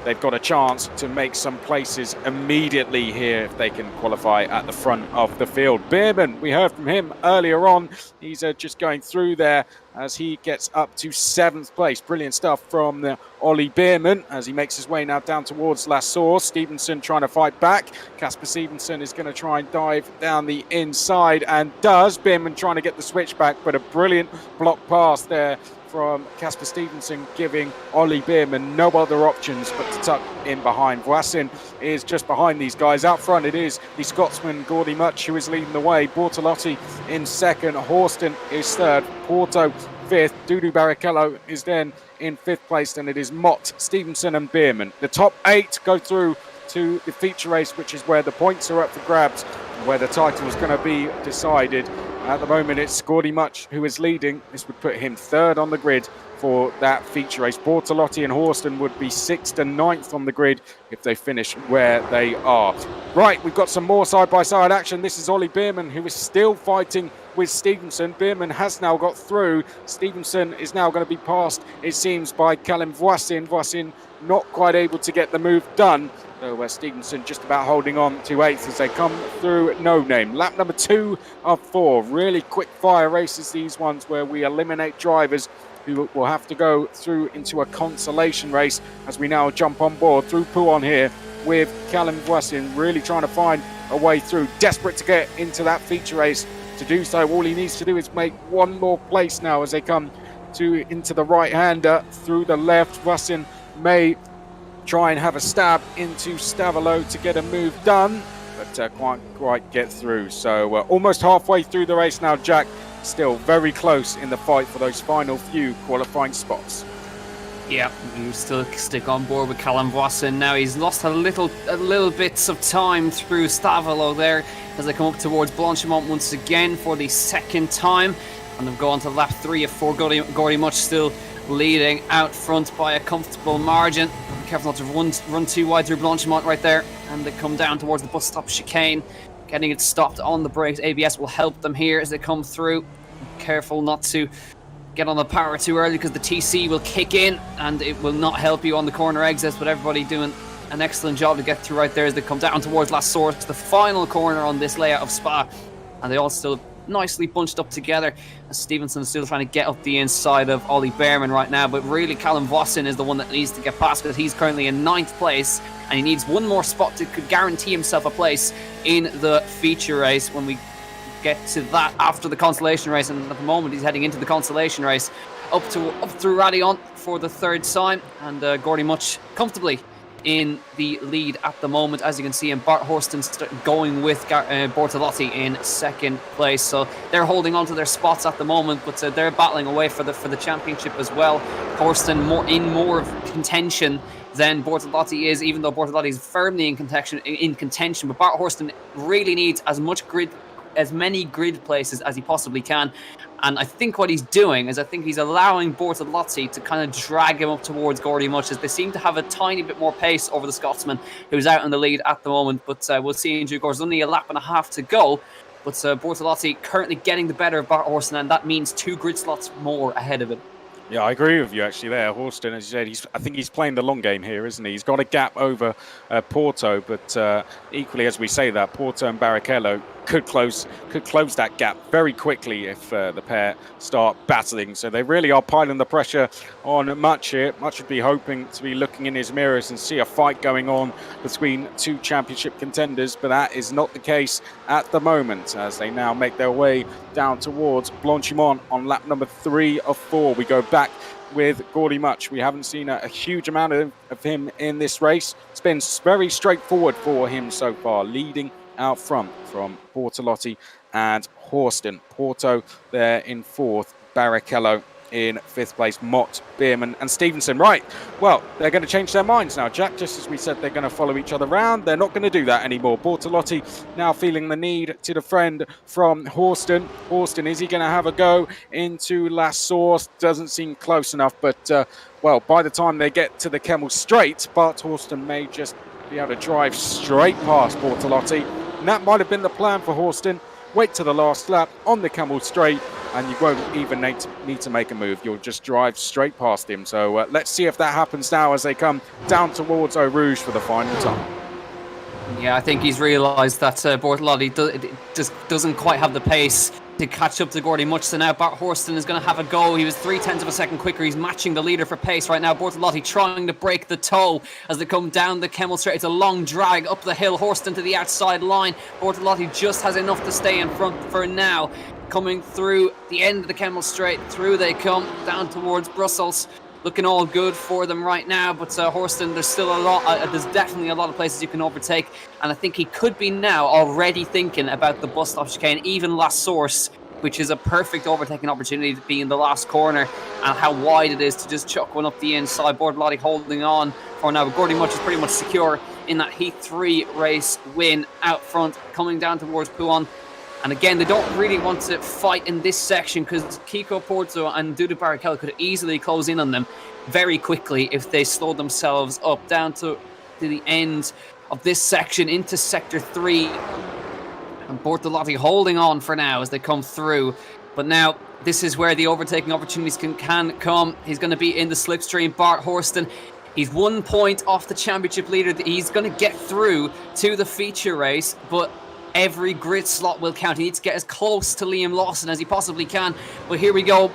they've got a chance to make some places immediately here if they can qualify at the front of the field. Behrman, we heard from him earlier on. He's just going through there as he gets up to 7th place. Brilliant stuff from Ollie Behrman as he makes his way now down towards La Source. Stevenson trying to fight back. Casper Stevenson is going to try and dive down the inside, and does. Behrman trying to get the switch back, but a brilliant block pass there from Casper Stevenson, giving Ollie Behrman no other options but to tuck in behind. Voisin is just behind these guys. Out front it is the Scotsman Gordy Much who is leading the way. Bortolotti in 2nd, Horston is 3rd, Porto 5th, Dudu Barrichello is then in 5th place, and it is Mott, Stevenson and Behrman. The top 8 go through to the feature race, which is where the points are up for grabs, where the title is going to be decided. At the moment, it's Gordy Much who is leading. This would put him 3rd on the grid for that feature race. Bortolotti and Horston would be 6th and 9th on the grid if they finish where they are. Right, we've got some more side-by-side action. This is Ollie Behrman, who is still fighting with Stevenson. Behrman has now got through. Stevenson is now going to be passed, it seems, by Callum Voisin. Voisin not quite able to get the move done. So Stevenson just about holding on to 8th as they come through No Name. Lap number 2 of 4. Really quick fire races, these ones, where we eliminate drivers who will have to go through into a consolation race as we now jump on board through Pouon here with Callum Voisin, really trying to find a way through. Desperate to get into that feature race. To do so, all he needs to do is make one more place now as they come into the right-hander through the left. Voisin may try and have a stab into Stavolo to get a move done, but can't quite get through. So almost halfway through the race now, Jack. Still very close in the fight for those final few qualifying spots. Yeah, you still stick on board with Callum Voisin now. He's lost a little bits of time through Stavolo there as they come up towards Blanchimont once again for the 2nd time, and they'll go on to lap 3 of 4. Gordy Much still leading out front by a comfortable margin. Be careful not to run too wide through Blanchimont right there, and they come down towards the bus stop chicane, getting it stopped on the brakes. ABS will help them here as they come through. Careful not to get on the power too early because the TC will kick in and it will not help you on the corner exits, but everybody doing an excellent job to get through right there as they come down towards La Source, the final corner on this layout of Spa, and they all still nicely bunched up together. Stevenson is still trying to get up the inside of Ollie Behrman right now, but really Callum Voisin is the one that needs to get past because he's currently in 9th place and he needs one more spot to guarantee himself a place in the feature race when we get to that after the consolation race. And at the moment he's heading into the consolation race up through Radion for the 3rd time, and Gordy Much comfortably in the lead at the moment, as you can see, and Bart Horston going with Bortolotti in 2nd place. So they're holding on to their spots at the moment, but they're battling away for the championship as well. Horston more of contention than Bortolotti is, even though Bortolotti is firmly in contention. But Bart Horston really needs as many grid places as he possibly can. And I think what he's doing is he's allowing Bortolotti to kind of drag him up towards Gordy Much, as they seem to have a tiny bit more pace over the Scotsman who's out in the lead at the moment. But we'll see in due course. Only a lap and a half to go. But Bortolotti currently getting the better of Bart Horsten, and that means 2 grid slots more ahead of him. Yeah, I agree with you actually there. Horsten, as you said, I think he's playing the long game here, isn't he? He's got a gap over Porto, but equally, as we say that, Porto and Barrichello could close that gap very quickly if the pair start battling. So they really are piling the pressure on Much here. Much would be hoping to be looking in his mirrors and see a fight going on between 2 championship contenders, but that is not the case at the moment as they now make their way down towards Blanchimont on lap number 3 of 4. We go back with Gordy Much. We haven't seen a huge amount of him in this race. It's been very straightforward for him so far, leading out front from Bortolotti and Horsten. Porto there in 4th, Barrichello in 5th place, Mott, Bierman and Stevenson. Right, well, they're going to change their minds now, Jack. Just as we said they're going to follow each other around, they're not going to do that anymore. Bortolotti now feeling the need to defend from Horsten. Horsten, is he going to have a go into La Source? Doesn't seem close enough, but well, by the time they get to the Kemmel Straight, Bart Horsten may just be able to drive straight past Bortolotti. And that might have been the plan for Horsten. Wait to the last lap on the Kemmel Straight, and you won't even need to make a move. You'll just drive straight past him. So let's see if that happens now as they come down towards Eau Rouge for the final time. Yeah, I think he's realised that Bortolotti just doesn't quite have the pace to catch up to Gordy Much. So now Bart Horsten is going to have a go. He was 0.3 of a second quicker. He's matching the leader for pace right now. Bortolotti trying to break the toe as they come down the Kemmel Straight. It's a long drag up the hill. Horsten to the outside line. Bortolotti just has enough to stay in front for now. Coming through the end of the Kemmel Straight. Through they come down towards Brussels. Looking all good for them right now, but Horsten, there's still a lot. There's definitely a lot of places you can overtake, and I think he could be now already thinking about the bus stop chicane, even La Source, which is a perfect overtaking opportunity to be in the last corner, and how wide it is to just chuck one up the inside. Bortolotti holding on for now, but Gordy Much is pretty much secure in that Heat 3 race win out front, coming down towards Pouhon. And again, they don't really want to fight in this section because Kiko Porto and Dudu Barrichello could easily close in on them very quickly if they slow themselves up down to the end of this section into Sector 3. And Bortolotti holding on for now as they come through. But now, this is where the overtaking opportunities can come. He's going to be in the slipstream. Bart Horsten, he's 1 point off the championship leader. He's going to get through to the feature race, but every grid slot will count. He needs to get as close to Liam Lawson as he possibly can. But here we go.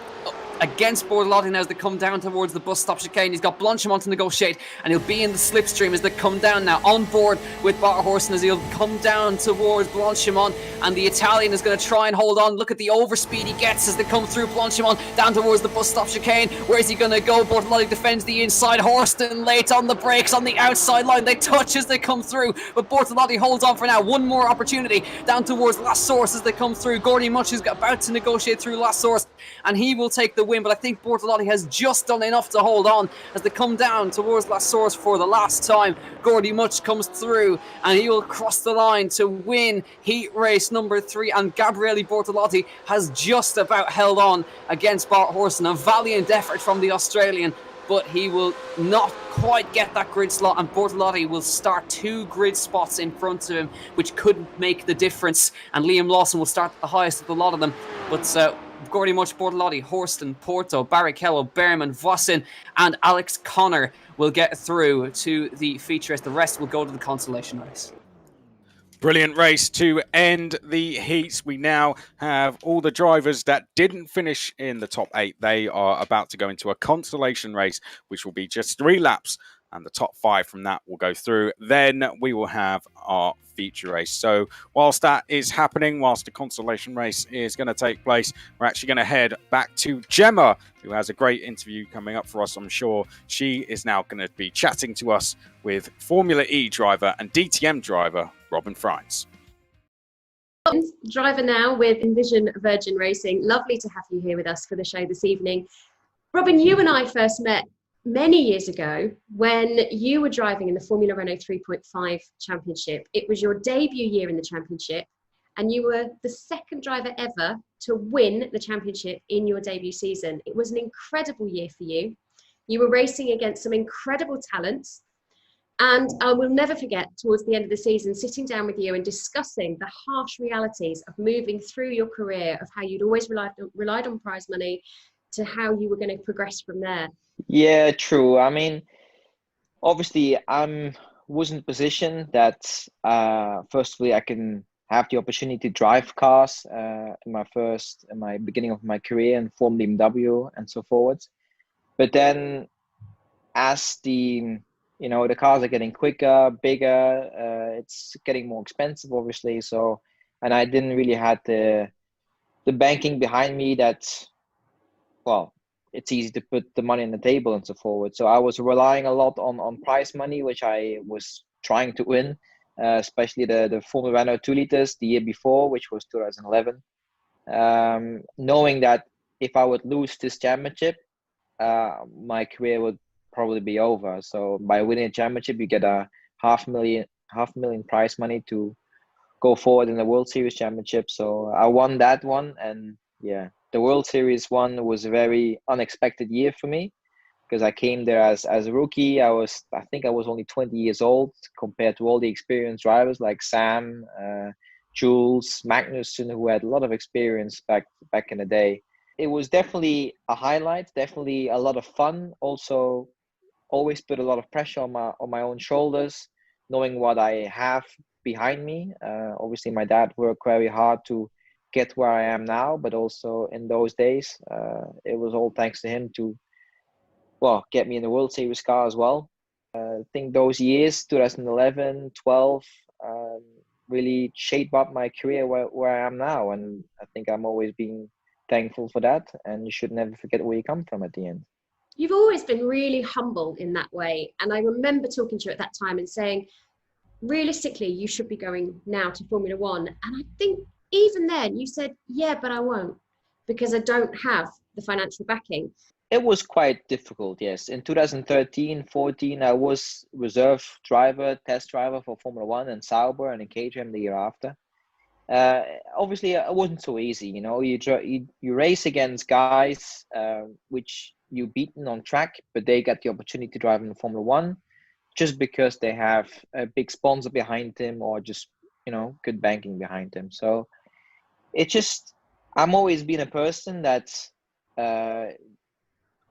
Against Bortolotti now as they come down towards the bus stop chicane. He's got Blanchimont to negotiate, and he'll be in the slipstream as they come down now. On board with Bart Horsten as he'll come down towards Blanchimont, and the Italian is going to try and hold on. Look at the overspeed he gets as they come through Blanchimont down towards the bus stop chicane. Where's he going to go? Bortolotti defends the inside. Horsten late on the brakes on the outside line. They touch as they come through, but Bortolotti holds on for now. One more opportunity down towards La Source as they come through. Gordy Much is about to negotiate through La Source, and he will take the win, but I think Bortolotti has just done enough to hold on as they come down towards La Source for the last time. Gordy Much comes through and he will cross the line to win heat race number 3, and Gabriele Bortolotti has just about held on against Bart Horsten. A valiant effort from the Australian, but he will not quite get that grid slot, and Bortolotti will start 2 grid spots in front of him, which could make the difference, and Liam Lawson will start the highest of the lot of them. But Gordy Much, Bortolotti, Horsten, Porto, Barrichello, Behrman, Vossen and Alex Connor will get through to the feature race. The rest will go to the consolation race. Brilliant race to end the heats. We now have all the drivers that didn't finish in the top 8. They are about to go into a consolation race, which will be just 3 laps, and the top 5 from that will go through. Then we will have our feature race. So whilst that is happening, whilst the consolation race is going to take place, we're actually going to head back to Gemma, who has a great interview coming up for us. I'm sure she is now going to be chatting to us with Formula E driver and DTM driver Robin Fries. Driver now with Envision Virgin Racing. Lovely to have you here with us for the show this evening. Robin, you and I first met many years ago when you were driving in the Formula Renault 3.5 Championship. It was your debut year in the championship, and you were the 2nd driver ever to win the championship in your debut season. It was an incredible year for you. You were racing against some incredible talents. And I will never forget, towards the end of the season, sitting down with you and discussing the harsh realities of moving through your career, of how you'd always relied on prize money, to how you were going to progress from there. Yeah, true. I mean, obviously, was in a position that, firstly, I can have the opportunity to drive cars in my beginning of my career in Formula BMW and so forward. But then, as the cars are getting quicker, bigger, it's getting more expensive, obviously. So, and I didn't really have the banking behind me that, well, it's easy to put the money on the table and so forward. So I was relying a lot on prize money, which I was trying to win, especially the Formula Renault 2 liters the year before, which was 2011. Knowing that if I would lose this championship, my career would probably be over. So by winning a championship, you get a half million prize money to go forward in the World Series championship. So I won that one, and yeah, the World Series one was a very unexpected year for me, because I came there as a rookie. I think I was only 20 years old compared to all the experienced drivers like Sam, Jules, Magnussen, who had a lot of experience back in the day. It was definitely a highlight, definitely a lot of fun. Also, always put a lot of pressure on my own shoulders, knowing what I have behind me. Obviously, my dad worked very hard to get where I am now, but also in those days, it was all thanks to him to, well, get me in the World Series car as well. I think those years, 2011, 12, really shaped up my career where I am now. And I think I'm always being thankful for that. And you should never forget where you come from at the end. You've always been really humble in that way. And I remember talking to you at that time and saying, realistically, you should be going now to Formula One. And I think even then you said, yeah, but I won't, because I don't have the financial backing. It was quite difficult, yes. In 2013, 14, I was reserve driver, test driver for Formula One in Sauber and in Caterham the year after. Obviously, it wasn't so easy. You race against guys which you beaten on track, but they get the opportunity to drive in Formula One just because they have a big sponsor behind them or just, good banking behind them. So I'm always been a person that's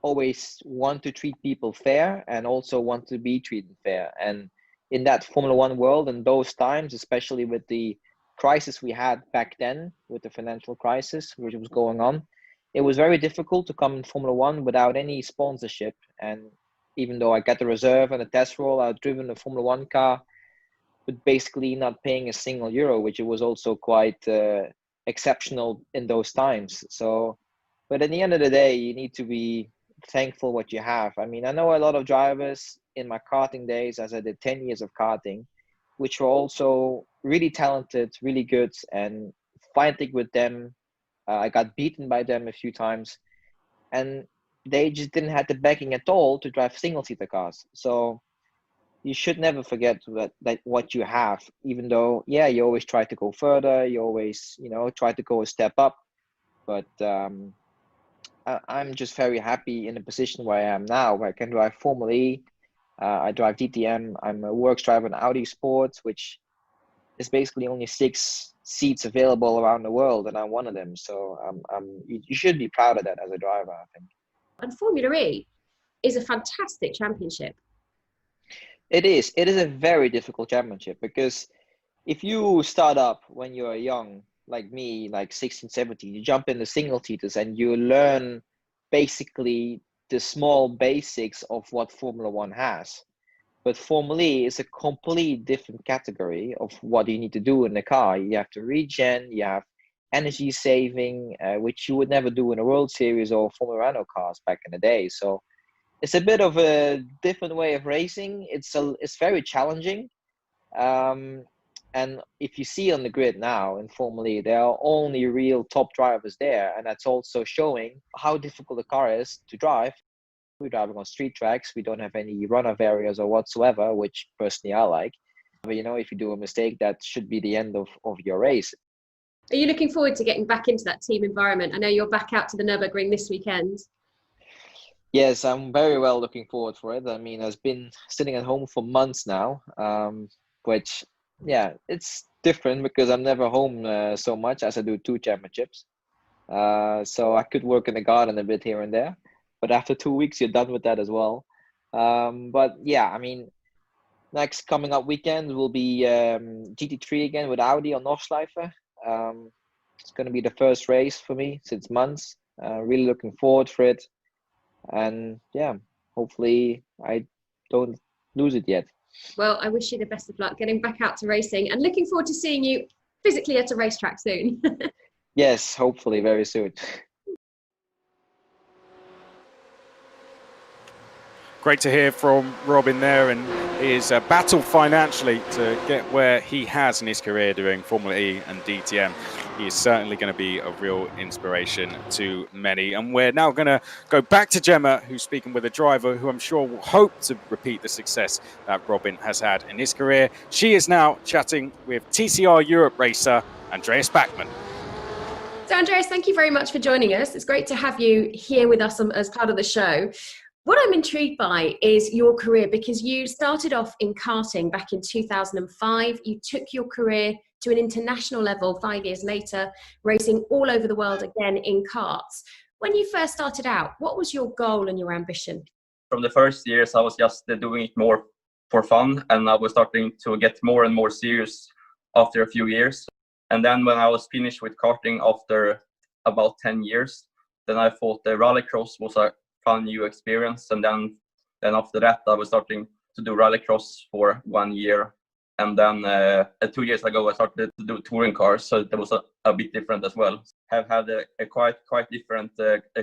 always want to treat people fair and also want to be treated fair. And in that Formula One world, in those times, especially with the crisis we had back then, with the financial crisis which was going on, it was very difficult to come in Formula One without any sponsorship. And even though I got the reserve and the test roll, I've driven a Formula One car, but basically not paying a single euro, which it was also quite exceptional in those times. So, but at the end of the day, you need to be thankful what you have. I mean, I know a lot of drivers in my karting days, as I did 10 years of karting, which were also really talented, really good, and fighting with them. I got beaten by them a few times, and they just didn't have the backing at all to drive single-seater cars. So you should never forget that what you have, even though, yeah, you always try to go further, you always, try to go a step up. But I'm just very happy in the position where I am now, where I can drive Formula E. I drive DTM. I'm a works driver in Audi Sports, which is basically only 6 seats available around the world, and I'm one of them. So you should be proud of that as a driver, I think. And Formula E is a fantastic championship. It is. It is a very difficult championship, because if you start up when you're young, like me, like 16, 17, you jump in the single seaters and you learn basically the small basics of what Formula One has. But Formula E is a complete different category of what you need to do in the car. You have to regen, you have energy saving, which you would never do in a World Series or Formula Renault cars back in the day. So it's a bit of a different way of racing. It's very challenging. And if you see on the grid now in Formula E, there are only real top drivers there. And that's also showing how difficult the car is to drive. We're driving on street tracks. We don't have any runoff areas or whatsoever, which personally I like. But if you do a mistake, that should be the end of your race. Are you looking forward to getting back into that team environment? I know you're back out to the Nürburgring this weekend. Yes, I'm very well looking forward for it. I mean, I've been sitting at home for months now, which, yeah, it's different because I'm never home so much as I do 2 championships. So I could work in the garden a bit here and there, but after 2 weeks, you're done with that as well. But yeah, I mean, next coming up weekend will be GT3 again with Audi on Nordschleife. It's going to be the first race for me since months. Really looking forward for it. And yeah, hopefully I don't lose it yet. Well, I wish you the best of luck getting back out to racing and looking forward to seeing you physically at a racetrack soon. Yes, hopefully very soon. Great to hear from Robin there, and his battle financially to get where he has in his career doing Formula E and DTM. He is certainly going to be a real inspiration to many. And we're now going to go back to Gemma, who's speaking with a driver who I'm sure will hope to repeat the success that Robin has had in his career. She is now chatting with TCR Europe racer Andreas Bachmann. So Andreas, thank you very much for joining us. It's great to have you here with us as part of the show. What I'm intrigued by is your career, because you started off in karting back in 2005. You took your career to an international level 5 years later, racing all over the world again in karts. When you first started out, what was your goal and your ambition? From the first years, I was just doing it more for fun, and I was starting to get more and more serious after a few years. And then when I was finished with karting after about 10 years, then I thought the rallycross was a fun new experience. And then after that, I was starting to do rallycross for 1 year. And then 2 years ago, I started to do touring cars. So that was a bit different as well. I've had a quite different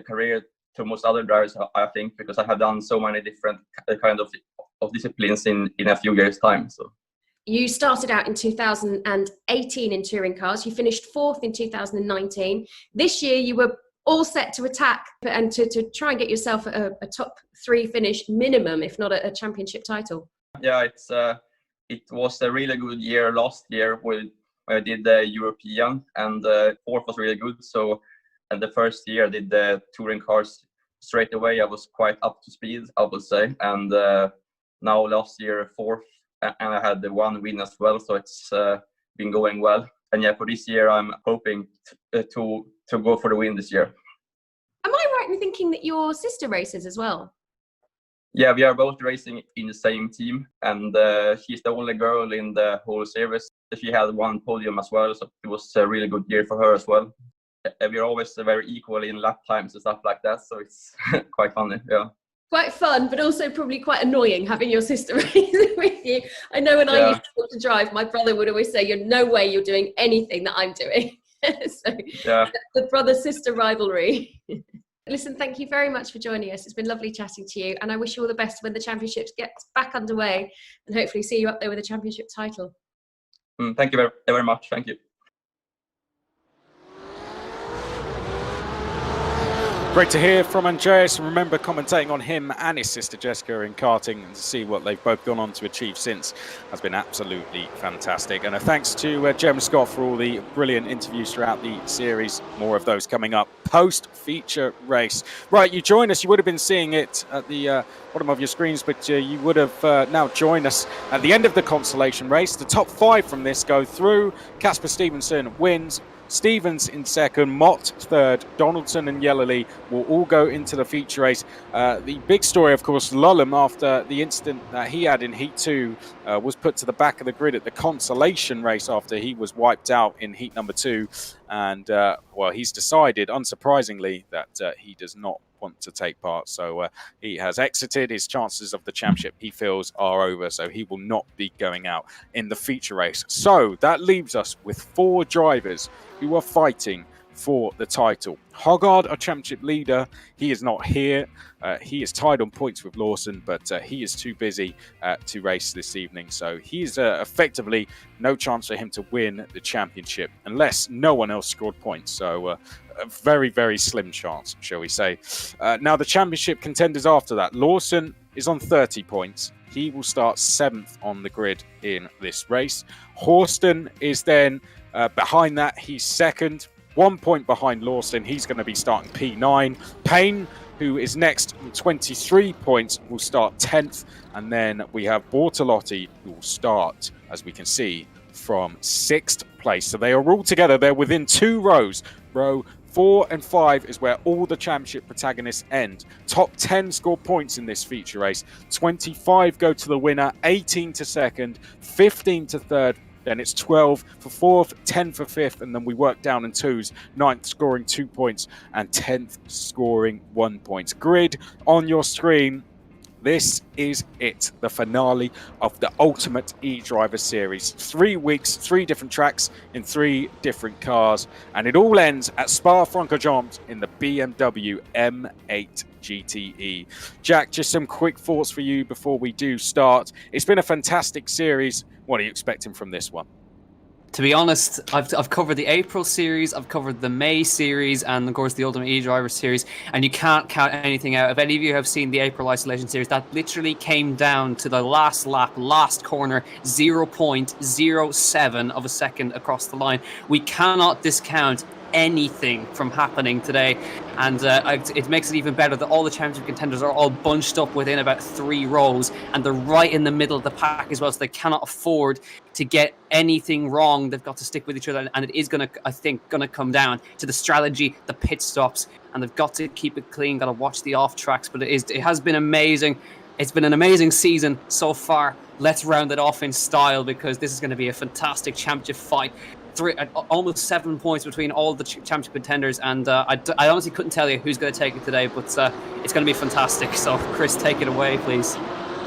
career to most other drivers, I think, because I have done so many different kind of disciplines in a few years' time. So. You started out in 2018 in touring cars. You finished 4th in 2019. This year, you were all set to attack and to try and get yourself a top 3 finish minimum, if not a championship title. Yeah, it was a really good year last year when I did the European, and 4th was really good. So, and the first year I did the touring cars straight away. I was quite up to speed, I would say. And now last year 4th, and I had the 1 win as well. So it's been going well. And yeah, for this year, I'm hoping to go for the win this year. Am I right in thinking that your sister races as well? Yeah, we are both racing in the same team, and she's the only girl in the whole series. She had 1 podium as well, so it was a really good year for her as well. We're always very equal in lap times and stuff like that, so it's quite funny, yeah. Quite fun, but also probably quite annoying having your sister racing with you. I know when I used to drive, my brother would always say, "You're no way you're doing anything that I'm doing." So yeah, the brother-sister rivalry. Listen, thank you very much for joining us. It's been lovely chatting to you, and I wish you all the best when the championships gets back underway, and hopefully see you up there with a championship title. Thank you very much. Thank you. Great to hear from Andreas, and remember commentating on him and his sister Jessica in karting, and to see what they've both gone on to achieve since has been absolutely fantastic. And a thanks to Jem Scott for all the brilliant interviews throughout the series. More of those coming up post-feature race. Right, you join us. You would have been seeing it at the bottom of your screens, but you would have now joined us at the end of the Consolation Race. The top 5 from this go through. Casper Stevenson wins. Stevens in second, Mott third, Donaldson and Yellerly will all go into the feature race. The big story, of course, Lullum, after the incident that he had in Heat 2, was put to the back of the grid at the Consolation Race after he was wiped out in Heat number 2. And, well, he's decided, unsurprisingly, that he does not want to take part. So he has exited. His chances of the championship, he feels, are over. So he will not be going out in the feature race. So that leaves us with 4 drivers who are fighting for the title. Hoggard, our championship leader, he is not here. He is tied on points with Lawson, but he is too busy to race this evening. So he's effectively no chance for him to win the championship unless no one else scored points. So a very, very slim chance, shall we say. Now the championship contenders after that. Lawson is on 30 points. He will start 7th on the grid in this race. Horston is then behind that. He's second. 1 point behind Lawson. He's going to be starting P9. Payne who is next on 23 points, will start 10th. And then we have Bortolotti, who will start, as we can see, from 6th place. So they are all together. They're within 2 rows. Row 4 and 5 is where all the championship protagonists end. Top 10 score points in this feature race. 25 go to the winner, 18 to second, 15 to third. Then it's 12 for 4th, 10 for 5th, and then we work down in 2s. 9th scoring 2 points and 10th scoring 1 point. Grid on your screen. This is it, the finale of the Ultimate eDriver Series. 3 weeks, 3 different tracks in 3 different cars, and it all ends at Spa-Francorchamps in the BMW M8 GTE. Jack, just some quick thoughts for you before we do start. It's been a fantastic series. What are you expecting from this one? To be honest, I've covered the April series, I've covered the May series, and of course the Ultimate eDriver series, and you can't count anything out. If any of you have seen the April Isolation series, that literally came down to the last lap, last corner, 0.07 of a second across the line. We cannot discount anything from happening today, and it makes it even better that all the championship contenders are all bunched up within about 3 rows, and they're right in the middle of the pack as well, so they cannot afford to get anything wrong. They've got to stick with each other, and it is going to come down to the strategy, the pit stops, and they've got to keep it clean, got to watch the off tracks. But it has been amazing. It's been an amazing season so far. Let's round it off in style, because this is going to be a fantastic championship fight. Almost 7 points between all the championship contenders, and I honestly couldn't tell you who's going to take it today, but it's going to be fantastic. So Chris, take it away, please.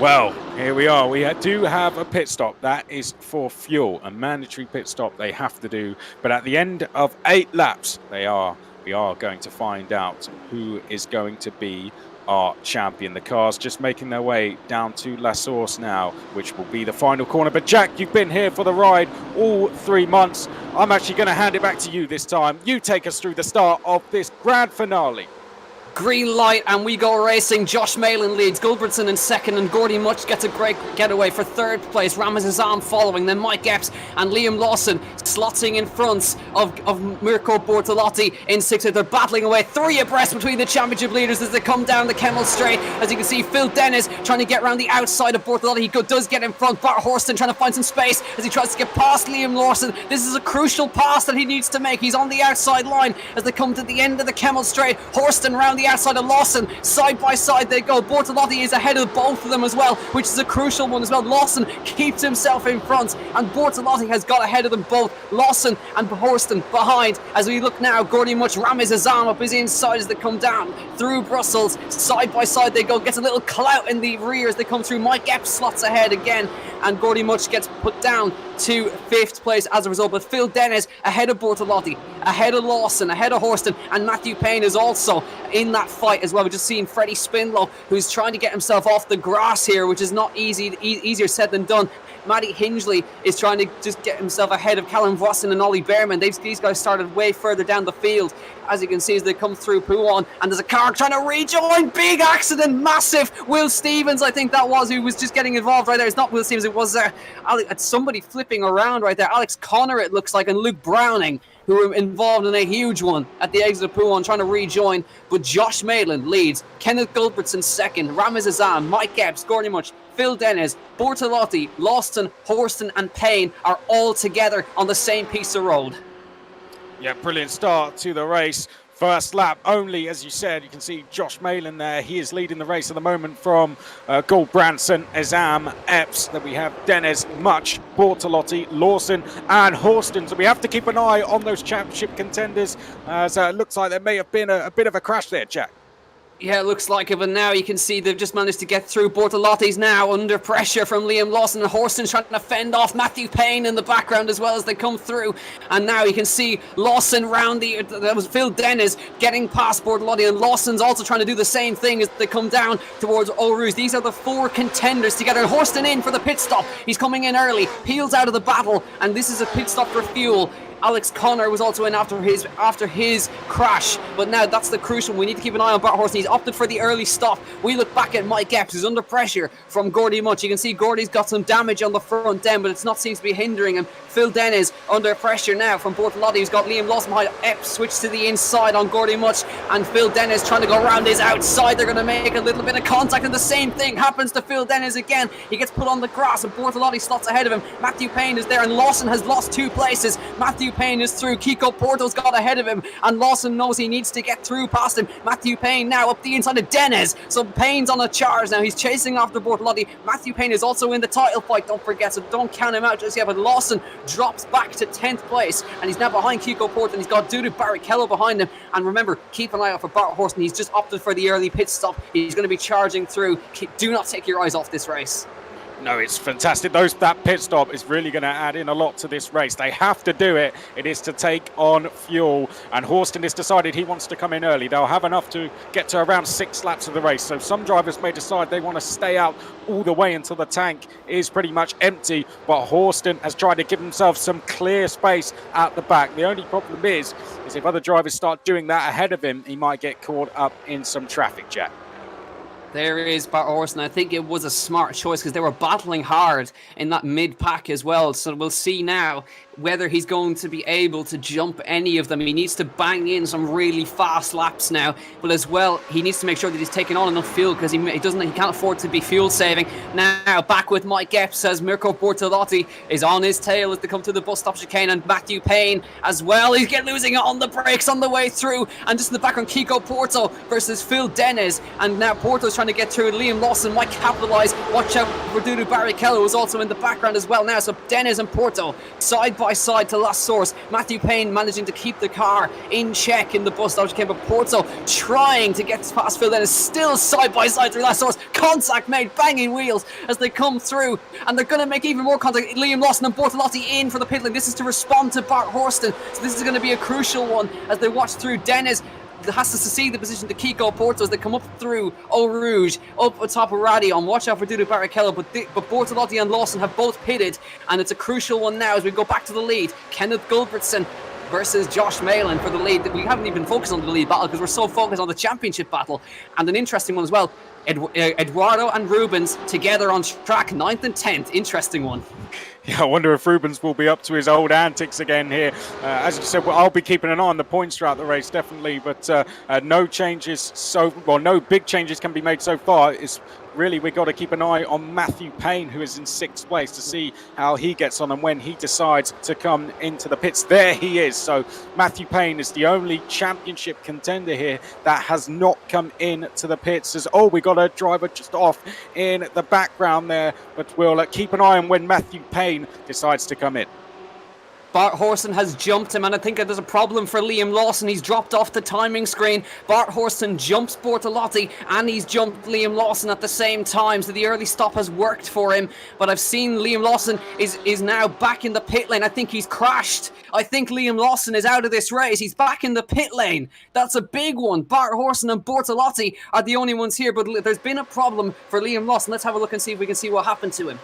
Well, here we are. We do have a pit stop. That is for fuel, a mandatory pit stop they have to do. But at the end of 8 laps, we are going to find out who is going to be our champion. The cars just making their way down to La Source now, which will be the final corner. But Jack, you've been here for the ride all 3 months. I'm actually going to hand it back to you this time. You take us through the start of this grand finale. Green light, and we go racing. Josh Malin leads, Gulbertson in second, and Gordy Much gets a great getaway for 3rd place. Ramez Azam following, then Mike Epps and Liam Lawson slotting in front of Mirko Bortolotti in 6th. They're battling away 3 abreast between the championship leaders as they come down the Kemmel Straight. As you can see, Phil Dennis trying to get around the outside of Bortolotti. He does get in front. Bart Horston trying to find some space as he tries to get past Liam Lawson. This is a crucial pass that he needs to make. He's on the outside line as they come to the end of the Kemmel Straight. Horston round the outside of Lawson, side by side they go. Bortolotti is ahead of both of them as well, which is a crucial one as well. Lawson keeps himself in front, and Bortolotti has got ahead of them both. Lawson and Horston behind. As we look now, Gordy Much, Ramez Azam up his inside as they come down through Brussels. Side by side they go, gets a little clout in the rear as they come through. Mike Epps slots ahead again, and Gordy Much gets put down to 5th place as a result. But Phil Dennis ahead of Bortolotti, ahead of Lawson, ahead of Horston, and Matthew Payne is also in that fight as well. We've just seen Freddie Spindlow, who's trying to get himself off the grass here, which is not easier said than done. Matty Hingley is trying to just get himself ahead of Callum Vossen and Ollie Behrman. These guys started way further down the field, as you can see, as they come through Pouon, and there's a car trying to rejoin. Big accident, massive. Will Stevens, I think that was, who was just getting involved right there. It's not Will Stevens, it was somebody flipping around right there. Alex Connor, it looks like, and Luke Browning, who were involved in a huge one at the exit of Pouon, trying to rejoin. But Josh Malin leads, Kenneth Gulbertson second, Ramez Azam, Mike Epps, Gordy Much, Phil Dennis, Bortolotti, Lawson, Horston and Payne are all together on the same piece of road. Yeah, brilliant start to the race. First lap only, as you said. You can see Josh Malin there. He is leading the race at the moment from Gulbranson, Azam, Epps. Then we have Dennis, Much, Bortolotti, Lawson and Horston. So we have to keep an eye on those championship contenders. So it looks like there may have been a bit of a crash there, Jack. Yeah, it looks like it, but now you can see they've just managed to get through. Bortolotti's now under pressure from Liam Lawson, and Horston's trying to fend off Matthew Payne in the background as well as they come through. And now you can see Lawson round that was Phil Dennis getting past Bortolotti, and Lawson's also trying to do the same thing as they come down towards Eau Rouge. These are the 4 contenders together. Horston in for the pit stop. He's coming in early, peels out of the battle, and this is a pit stop for fuel. Alex Connor was also in after his crash. But now that's the crucial. We need to keep an eye on Bart Horson. He's opted for the early stop. We look back at Mike Epps, who's under pressure from Gordy Much. You can see Gordy's got some damage on the front end, but it's not seems to be hindering him. Phil Dennis under pressure now from Bortolotti, who's got Liam Lawson behind. Epps switched to the inside on Gordy Much, and Phil Dennis trying to go around his outside. They're going to make a little bit of contact, and the same thing happens to Phil Dennis again. He gets put on the grass, and Bortolotti slots ahead of him. Matthew Payne is there, and Lawson has lost 2 places. Matthew Payne is through. Kiko Porto's got ahead of him, and Lawson knows he needs to get through past him. Matthew Payne now up the inside of Dennis, so Payne's on a charge now. He's chasing after Bortolotti. Matthew Payne is also in the title fight, don't forget, so don't count him out just yet. But Lawson drops back to 10th place, and he's now behind Kiko Porto, and he's got Dudu Barrichello behind him. And remember, keep an eye out for Bart Horson. He's just opted for the early pit stop. He's going to be charging through. Do not take your eyes off this race. No, it's fantastic. That pit stop is really going to add in a lot to this race. They have to do it. It is to take on fuel. And Horston has decided he wants to come in early. They'll have enough to get to around 6 laps of the race. So some drivers may decide they want to stay out all the way until the tank is pretty much empty. But Horston has tried to give himself some clear space at the back. The only problem is if other drivers start doing that ahead of him, he might get caught up in some traffic, Jack. There is Bart Horson. I think it was a smart choice because they were battling hard in that mid-pack as well. So we'll see now whether he's going to be able to jump any of them. He needs to bang in some really fast laps now. But as well, he needs to make sure that he's taking on enough fuel because he can't afford to be fuel saving. Now back with Mike Epps as Mirko Bortolotti is on his tail as they come to the bus stop chicane, and Matthew Payne as well. He's losing it on the brakes on the way through. And just in the background, Kiko Porto versus Phil Dennis. And now Porto's trying to get through. Liam Lawson might capitalise. Watch out for Dudu Barrichello, who's also in the background as well now. So Dennis and Porto side by side to last source. Matthew Payne managing to keep the car in check in the bus stop chicane, but Porto trying to get past Phil Dennis, still side by side to last source. Contact made, banging wheels as they come through, and they're going to make even more contact. Liam Lawson and Bortolotti in for the pit lane. This is to respond to Bart Horston, so this is going to be a crucial one as they watch through. Dennis has to see the position to Kiko Porto as they come up through Eau Rouge, up atop of Radion. Watch out for Dudu Barrichello, but Bortolotti and Lawson have both pitted, and it's a crucial one now as we go back to the lead. Kenneth Gulbertson versus Josh Malin for the lead. We haven't even focused on the lead battle because we're so focused on the championship battle. And an interesting one as well, Eduardo and Rubens together on track, 9th and 10th. Interesting one. Yeah, I wonder if Rubens will be up to his old antics again here. As you said, I'll be keeping an eye on the points throughout the race, definitely. But no big changes can be made so far. It's really, we've got to keep an eye on Matthew Payne, who is in 6th place, to see how he gets on and when he decides to come into the pits. There he is. So Matthew Payne is the only championship contender here that has not come in to the pits. We got a driver just off in the background there, but we'll keep an eye on when Matthew Payne decides to come in. Bart Horson has jumped him, and I think there's a problem for Liam Lawson. He's dropped off the timing screen. Bart Horson jumps Bortolotti, and he's jumped Liam Lawson at the same time, so the early stop has worked for him. But I've seen Liam Lawson is now back in the pit lane. I think he's crashed. I think Liam Lawson is out of this race. He's back in the pit lane. That's a big one. Bart Horson and Bortolotti are the only ones here, but there's been a problem for Liam Lawson. Let's have a look and see if we can see what happened to him.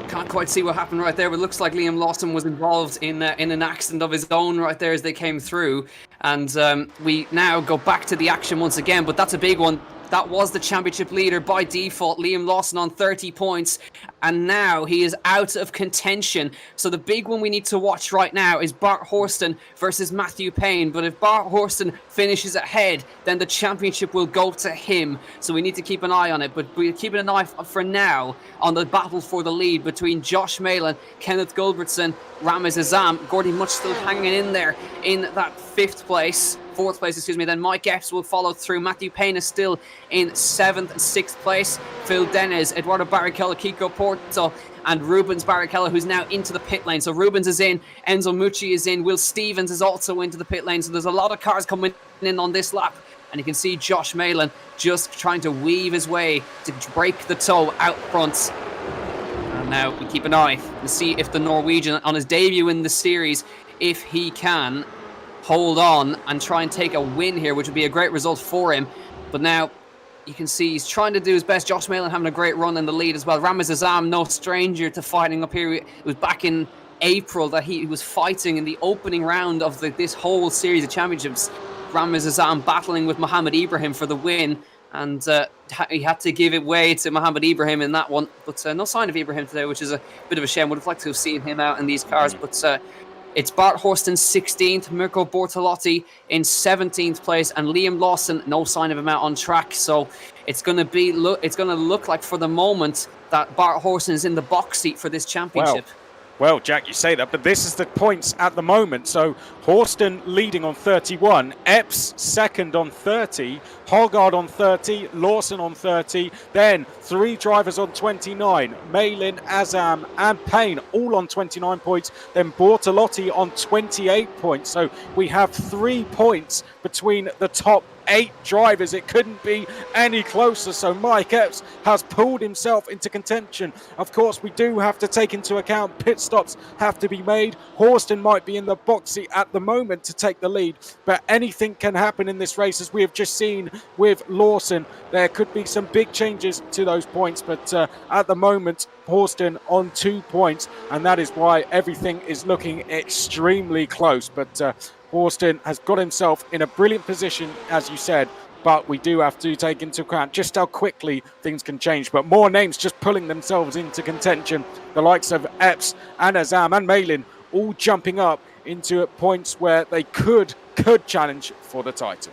Can't quite see what happened right there, but it looks like Liam Lawson was involved in an accident of his own right there as they came through. And we now go back to the action once again, but that's a big one. That was the championship leader by default, Liam Lawson on 30 points, and now he is out of contention. So the big one we need to watch right now is Bart Horston versus Matthew Payne. But if Bart Horston finishes ahead, then the championship will go to him. So we need to keep an eye on it. But we're keeping an eye for now on the battle for the lead between Josh Malin, Kenneth Gulbertson, Ramez Azam. Gordy Much still hanging in there in that 4th place. Then Mike Epps will follow through. Matthew Payne is still in 7th and 6th place. Phil Dennis, Eduardo Barrichello, Kiko Porto, and Rubens Barrichello, who's now into the pit lane. So Rubens is in, Enzo Mucci is in, Will Stevens is also into the pit lane. So there's a lot of cars coming in on this lap. And you can see Josh Malin just trying to weave his way to break the toe out front. And now we keep an eye to see if the Norwegian, on his debut in the series, if he can hold on and try and take a win here, which would be a great result for him. But now you can see he's trying to do his best. Josh Malin having a great run in the lead as well. Ramez Azam, no stranger to fighting up here. It was back in April that he was fighting in the opening round of this whole series of championships. Ramez Azam battling with Mohamed Ibrahim for the win, and he had to give it way to Mohamed Ibrahim in that one. But no sign of Ibrahim today, which is a bit of a shame. Would have liked to have seen him out in these cars, but it's Bart Horsten 16th, Mirko Bortolotti in 17th place, and Liam Lawson, no sign of him out on track. So it's going to look like for the moment that Bart Horsten is in the box seat for this championship. Well, Jack, you say that, but this is the points at the moment. So Horsten leading on 31, Epps second on 30, Hoggard on 30, Lawson on 30, then 3 drivers on 29, Malin, Azam and Payne all on 29 points, then Bortolotti on 28 points. So we have 3 points between the top 8 drivers. It couldn't be any closer. So Mike Epps has pulled himself into contention. Of course, we do have to take into account pit stops have to be made. Horsten might be in the box seat at the moment to take the lead, but anything can happen in this race, as we have just seen with Lawson. There could be some big changes to those points, but at the moment Horsten on 2 points, and that is why everything is looking extremely close. But Horsten has got himself in a brilliant position, as you said, but we do have to take into account just how quickly things can change. But more names just pulling themselves into contention. The likes of Epps and Azam and Malin all jumping up into points where they could challenge for the title.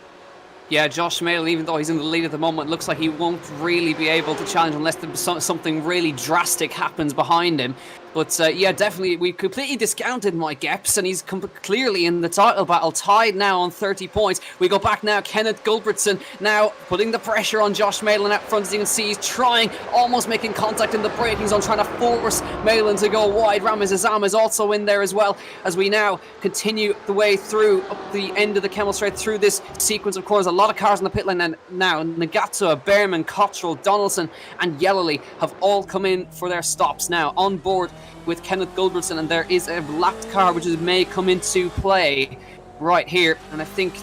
Yeah, Josh Malin, even though he's in the lead at the moment, looks like he won't really be able to challenge unless something really drastic happens behind him. But yeah, definitely, we completely discounted Mike Epps, and he's clearly in the title battle, tied now on 30 points. We go back now, Kenneth Gulbertson now putting the pressure on Josh Malin up front. As you can see, he's trying, almost making contact in the braking zone, trying to force Malin to go wide. Ramez Azam is also in there as well, as we now continue the way through up the end of the Kemmel Straight through this sequence. Of course, a lot of cars in the pit lane now. Nagatsua, Behrman, Cottrell, Donaldson and Yellowly have all come in for their stops now on board with Kenneth Gulbertson, and there is a lapped car which may come into play right here, and I think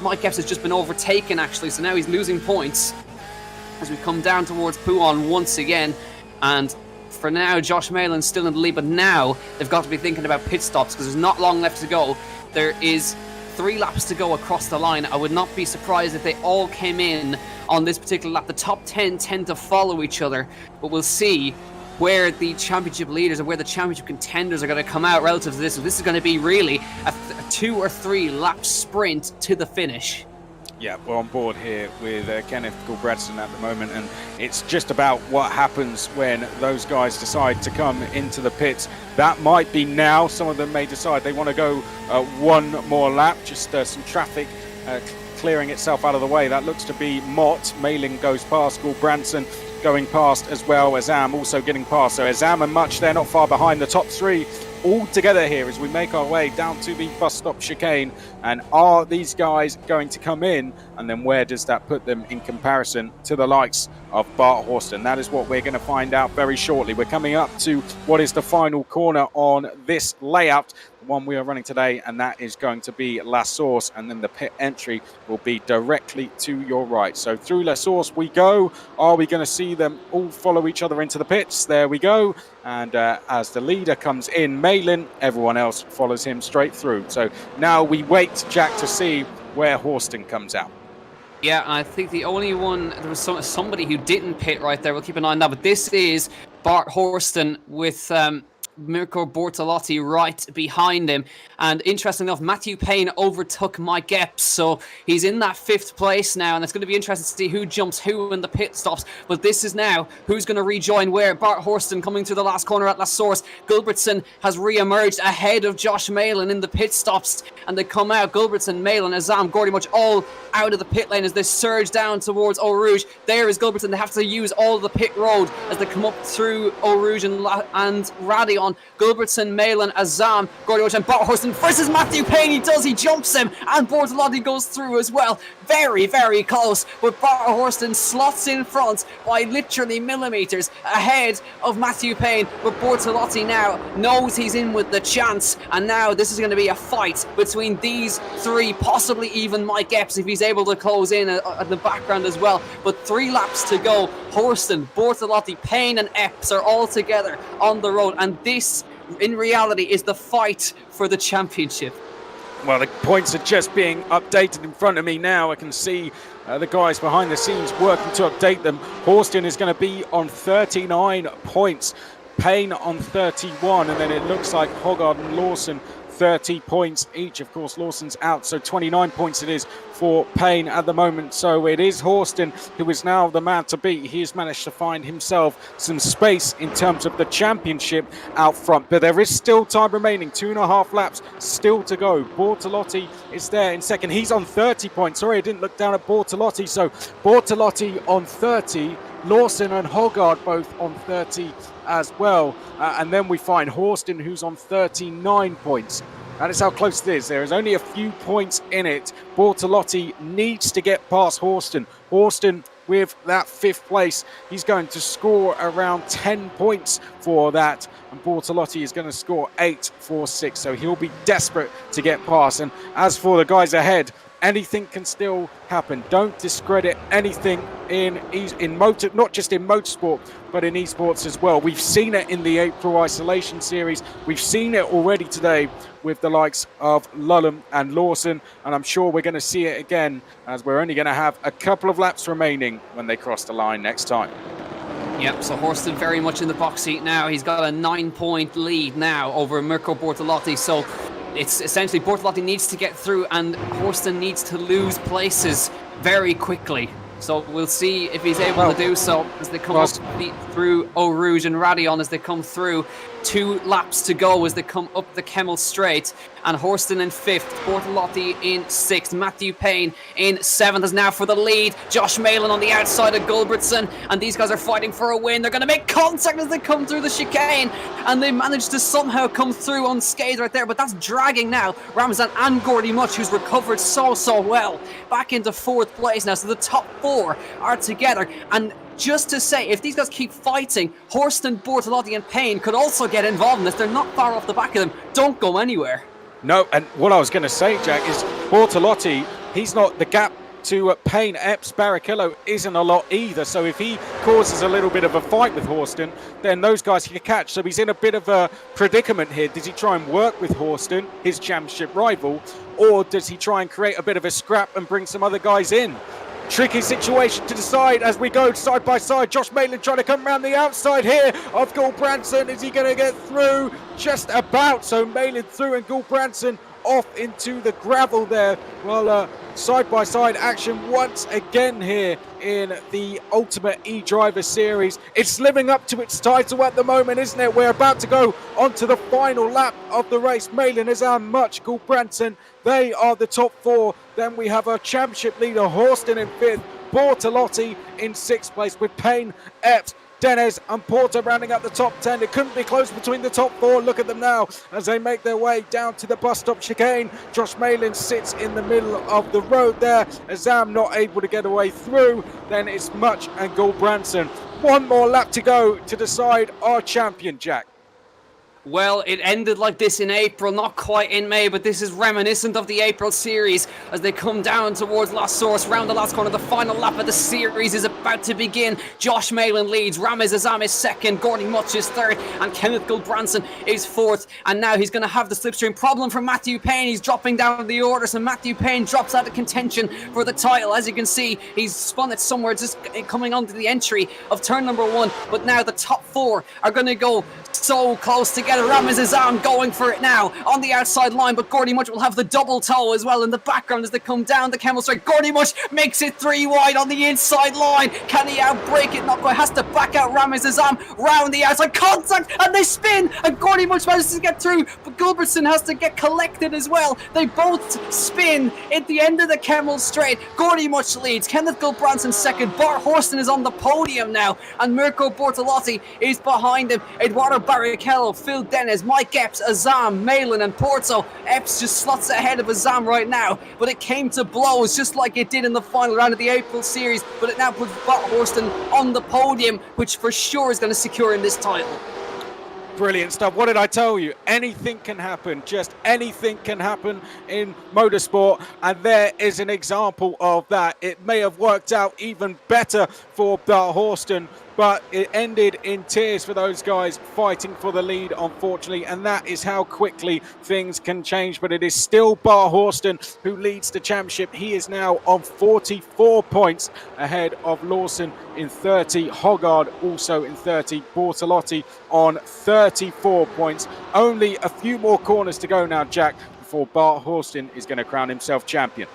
Mike Epps has just been overtaken actually, so now he's losing points as we come down towards Pouhon once again. And for now, Josh Malin's still in the lead, but now they've got to be thinking about pit stops because there's not long left to go. There is 3 laps to go across the line. I would not be surprised if they all came in on this particular lap. The top 10 tend to follow each other, but we'll see where the championship leaders and where the championship contenders are going to come out relative to this. So this is going to be really a 2 or 3 lap sprint to the finish. Yeah, we're on board here with Kenneth Gulbertson at the moment, and it's just about what happens when those guys decide to come into the pits. That might be now. Some of them may decide they want to go 1 more lap, just some traffic clearing itself out of the way. That looks to be Mott. Malin goes past, Gulbertson going past as well, Azam also getting past. So Azam and Much, they're not far behind. The top 3 all together here as we make our way down to the bus stop chicane. And are these guys going to come in? And then where does that put them in comparison to the likes of Bart Horsten? That is what we're going to find out very shortly. We're coming up to what is the final corner on this layout, the one we are running today, and that is going to be La Source, and then the pit entry will be directly to your right. So through La Source we go. Are we going to see them all follow each other into the pits? There we go. And as the leader comes in, Malin, everyone else follows him straight through. So now we wait, Jack, to see where Horsten comes out. Yeah, I think the only one, there was somebody who didn't pit right there. We'll keep an eye on that. But this is Bart Horsten with Mirko Bortolotti right behind him. And interesting enough, Matthew Payne overtook Mike Epps, so he's in that 5th place now, and it's going to be interesting to see who jumps who in the pit stops. But this is now who's going to rejoin where. Bart Horsten coming through the last corner at La Source. Gulbertson has re-emerged ahead of Josh Malin in the pit stops, and they come out. Gulbertson, Malin, Azam, Gordy Much all out of the pit lane as they surge down towards Eau Rouge. There is Gulbertson. They have to use all of the pit road as they come up through Eau Rouge and Radion on. Gulbertson, Malin, Azam, Gordy and Bart Horston versus Matthew Payne. He jumps him, and Bortolotti goes through as well. Very, very close, but Bart Horston slots in front by literally millimeters ahead of Matthew Payne. But Bortolotti now knows he's in with the chance, and now this is going to be a fight between these three, possibly even Mike Epps if he's able to close in at the background as well. But 3 laps to go. Horston, Bortolotti, Payne and Epps are all together on the road, and this in reality is the fight for the championship. Well, the points are just being updated in front of me now. I can see the guys behind the scenes working to update them. Horston is going to be on 39 points, Payne on 31, and then it looks like Hoggard and Lawson 30 points each. Of course, Lawson's out, so 29 points it is for Payne at the moment. So it is Horston who is now the man to beat. He has managed to find himself some space in terms of the championship out front, but there is still time remaining. 2.5 laps still to go. Bortolotti is there in second. He's on 30 points. Sorry, I didn't look down at Bortolotti. So Bortolotti on 30, Lawson and Hoggard both on 30 as well, and then we find Horston who's on 39 points. That is how close it is. There is only a few points in it. Bortolotti needs to get past Horston. Horston with that 5th place, he's going to score around 10 points for that, and Bortolotti is going to score 8 for 6, so he'll be desperate to get past. And as for the guys ahead, anything can still happen. Don't discredit anything in motor, not just in motorsport, but in esports as well. We've seen it in the April Isolation Series. We've seen it already today with the likes of Lulham and Lawson, and I'm sure we're going to see it again, as we're only going to have a couple of laps remaining when they cross the line next time. Yep, so Horston very much in the box seat now. He's got a 9-point lead now over Mirko Bortolotti, so it's essentially Bortolotti needs to get through and Horston needs to lose places very quickly. So we'll see if he's able to do so as they come up through Eau Rouge and Radion as they come through. 2 laps to go as they come up the Kemmel Straight. And Horston in 5th, Bortolotti in 6th, Matthew Payne in 7th is now for the lead. Josh Malin on the outside of Gulbertson, and these guys are fighting for a win. They're going to make contact as they come through the chicane, and they managed to somehow come through unscathed right there, but that's dragging now Ramazan and Gordy Much, who's recovered so well, back into 4th place now. So the top 4 are together, and just to say, if these guys keep fighting, Horston, Bortolotti and Payne could also get involved in this. They're not far off the back of them. Don't go anywhere. No, and what I was going to say, Jack, is Bortolotti, he's not the gap to Payne, Epps, Barrichello isn't a lot either. So if he causes a little bit of a fight with Horston, then those guys can catch. So he's in a bit of a predicament here. Does he try and work with Horston, his championship rival, or does he try and create a bit of a scrap and bring some other guys in? Tricky situation to decide as we go side by side. Josh Maitland trying to come around the outside here of Gulbranson. Is he going to get through? Just about. So Maitland through and Gulbranson off into the gravel there. Well, side by side action once again here in the Ultimate eDriver Series. It's living up to its title at the moment, isn't it? We're about to go onto the final lap of the race. Maitland is our Much, Gulbranson, they are the top 4. Then we have our championship leader Horston in 5th, Bortolotti in 6th place with Payne, Epps, Denez and Porter rounding out the top 10. It couldn't be close between the top 4. Look at them now as they make their way down to the bus stop chicane. Josh Malin sits in the middle of the road there. Azam not able to get away through. Then it's Much and Gulbranson. One more lap to go to decide our champion, Jack. Well, it ended like this in April, not quite in May, but this is reminiscent of the April series as they come down towards La Source, round the last corner. The final lap of the series is about to begin. Josh Malin leads, Ramez Azam is 2nd, Gordy Much is 3rd, and Kenneth Gulbranson is 4th. And now he's going to have the slipstream problem for Matthew Payne. He's dropping down the order, so Matthew Payne drops out of contention for the title. As you can see, he's spun it somewhere, just coming onto the entry of turn number 1. But now the top 4 are going to go so close together. Ramez Azam going for it now on the outside line, but Gordy Much will have the double toe as well in the background as they come down the Kemmel Straight. Gordy Much makes it 3 wide on the inside line. Can he outbreak it? Not quite. Has to back out Ramez Azam round the outside. Contact, and they spin, and Gordy Much manages to get through, but Gulbertson has to get collected as well. They both spin at the end of the Kemmel Straight. Gordy Much leads, Kenneth Gulbranson 2nd, Bart Horston is on the podium now, and Mirko Bortolotti is behind him. Eduardo Barrichello fills Will Dennis, Mike Epps, Azam, Malin and Porto. Epps just slots ahead of Azam right now, but it came to blows just like it did in the final round of the April series, but it now puts Bart Horsten on the podium, which for sure is going to secure him this title. Brilliant stuff. What did I tell you? Anything can happen. Just anything can happen in motorsport. And there is an example of that. It may have worked out even better for Bart Horsten, but it ended in tears for those guys fighting for the lead, unfortunately. And that is how quickly things can change. But it is still Bart Horsten who leads the championship. He is now on 44 points ahead of Lawson in 30. Hoggard also in 30. Bortolotti on 34 points. Only a few more corners to go now, Jack, before Bart Horsten is going to crown himself champion.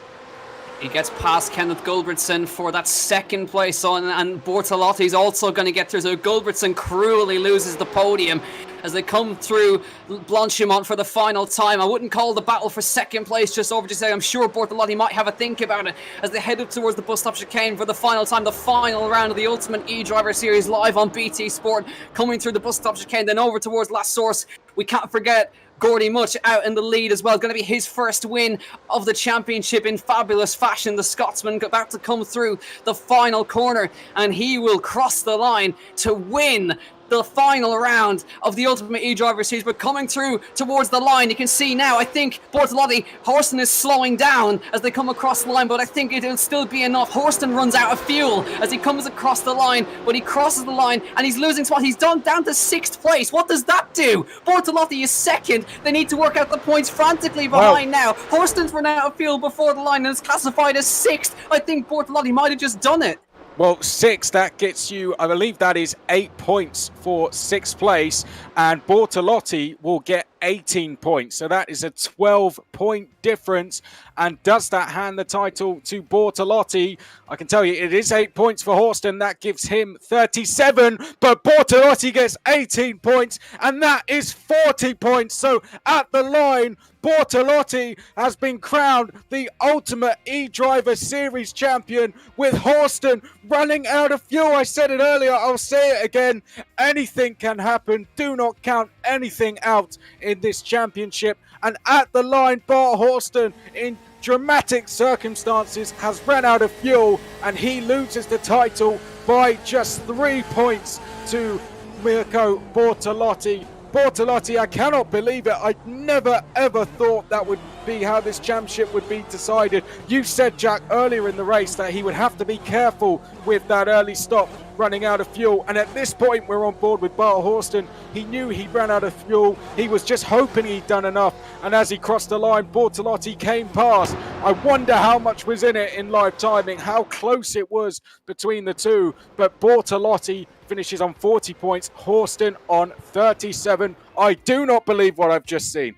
He gets past Kenneth Gulbrandsen for that second place on, and Bortolotti's also going to get through. So Gulbrandsen cruelly loses the podium as they come through Blanchimont for the final time. I wouldn't call the battle for second place just over to say I'm sure Bortolotti might have a think about it as they head up towards the bus stop chicane for the final time, the final round of the Ultimate eDriver Series live on BT Sport, coming through the bus stop chicane, then over towards La Source. We can't forget Gordy Much out in the lead as well. Going to be his first win of the championship in fabulous fashion. The Scotsman about to come through the final corner, and he will cross the line to win the final round of the Ultimate eDriver Series. But coming through towards the line, you can see now, I think Bortolotti, Horsten is slowing down as they come across the line, but I think it'll still be enough. Horsten runs out of fuel as he comes across the line, but he crosses the line and he's losing spot. He's down to 6th place. What does that do? Bortolotti is second. They need to work out the points frantically behind now. Horsten's run out of fuel before the line and is classified as 6th. I think Bortolotti might have just done it. Well, 6, that gets you, I believe that is 8 points for 6th place, and Bortolotti will get 18 points. So that is a 12-point difference. And does that hand the title to Bortolotti? I can tell you it is 8 points for Horsten. That gives him 37, but Bortolotti gets 18 points, and that is 40 points. So at the line, Bortolotti has been crowned the Ultimate eDriver Series champion with Horsten running out of fuel. I said it earlier, I'll say it again. Anything can happen. Do not count anything out in this championship. And at the line, Bart Horsten, in dramatic circumstances, has run out of fuel, and he loses the title by just 3 points to Mirko Bortolotti. Bortolotti, I cannot believe it. I never ever thought that would be how this championship would be decided. You said, Jack, earlier in the race that he would have to be careful with that early stop running out of fuel, and at this point we're on board with Bart Horsten. He knew he ran out of fuel. He was just hoping he'd done enough, and as he crossed the line, Bortolotti came past. I wonder how much was in it in live timing, how close it was between the two, but Bortolotti finishes on 40 points, Horsten on 37. I do not believe what I've just seen.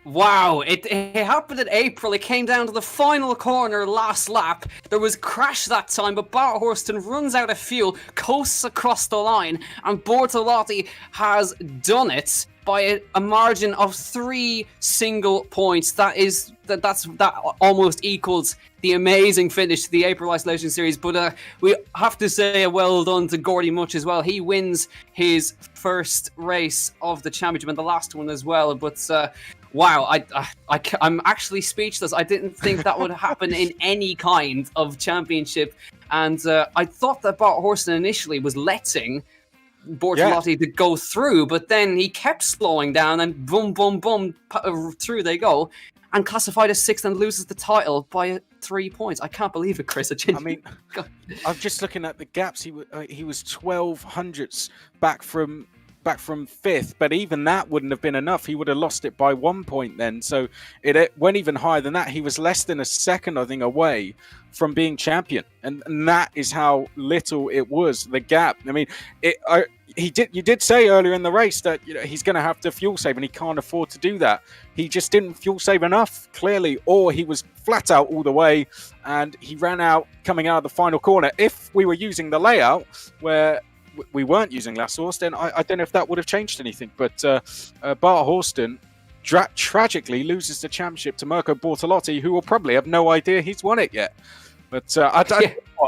Wow, it happened in April. It came down to the final corner last lap. There was a crash that time, but Bart Horsten runs out of fuel, coasts across the line, and Bortolotti has done it by a margin of 3 single points. That almost equals the amazing finish to the April Isolation Series. But we have to say a well done to Gordy Much as well. He wins his first race of the championship and the last one as well. But wow, I'm actually speechless. I didn't think that would happen in any kind of championship. And I thought that Bart Horsten initially was letting Bortolotti to go through, but then he kept slowing down and boom, boom, boom, through they go, and classified as 6th and loses the title by 3 points. I can't believe it, Chris. I mean, I'm just looking at the gaps. He was 12 hundredths back from 5th, but even that wouldn't have been enough. He would have lost it by 1 point then. So it went even higher than that. He was less than a second, I think, away from being champion, and that is how little it was, the gap. I mean, you did say earlier in the race that he's going to have to fuel save, and he can't afford to do that. He just didn't fuel save enough, clearly, or he was flat out all the way, and he ran out coming out of the final corner. If we were using the layout where we weren't using La Source, then I don't know if that would have changed anything. But Bart Horsten tragically loses the championship to Mirko Bortolotti, who will probably have no idea he's won it yet. But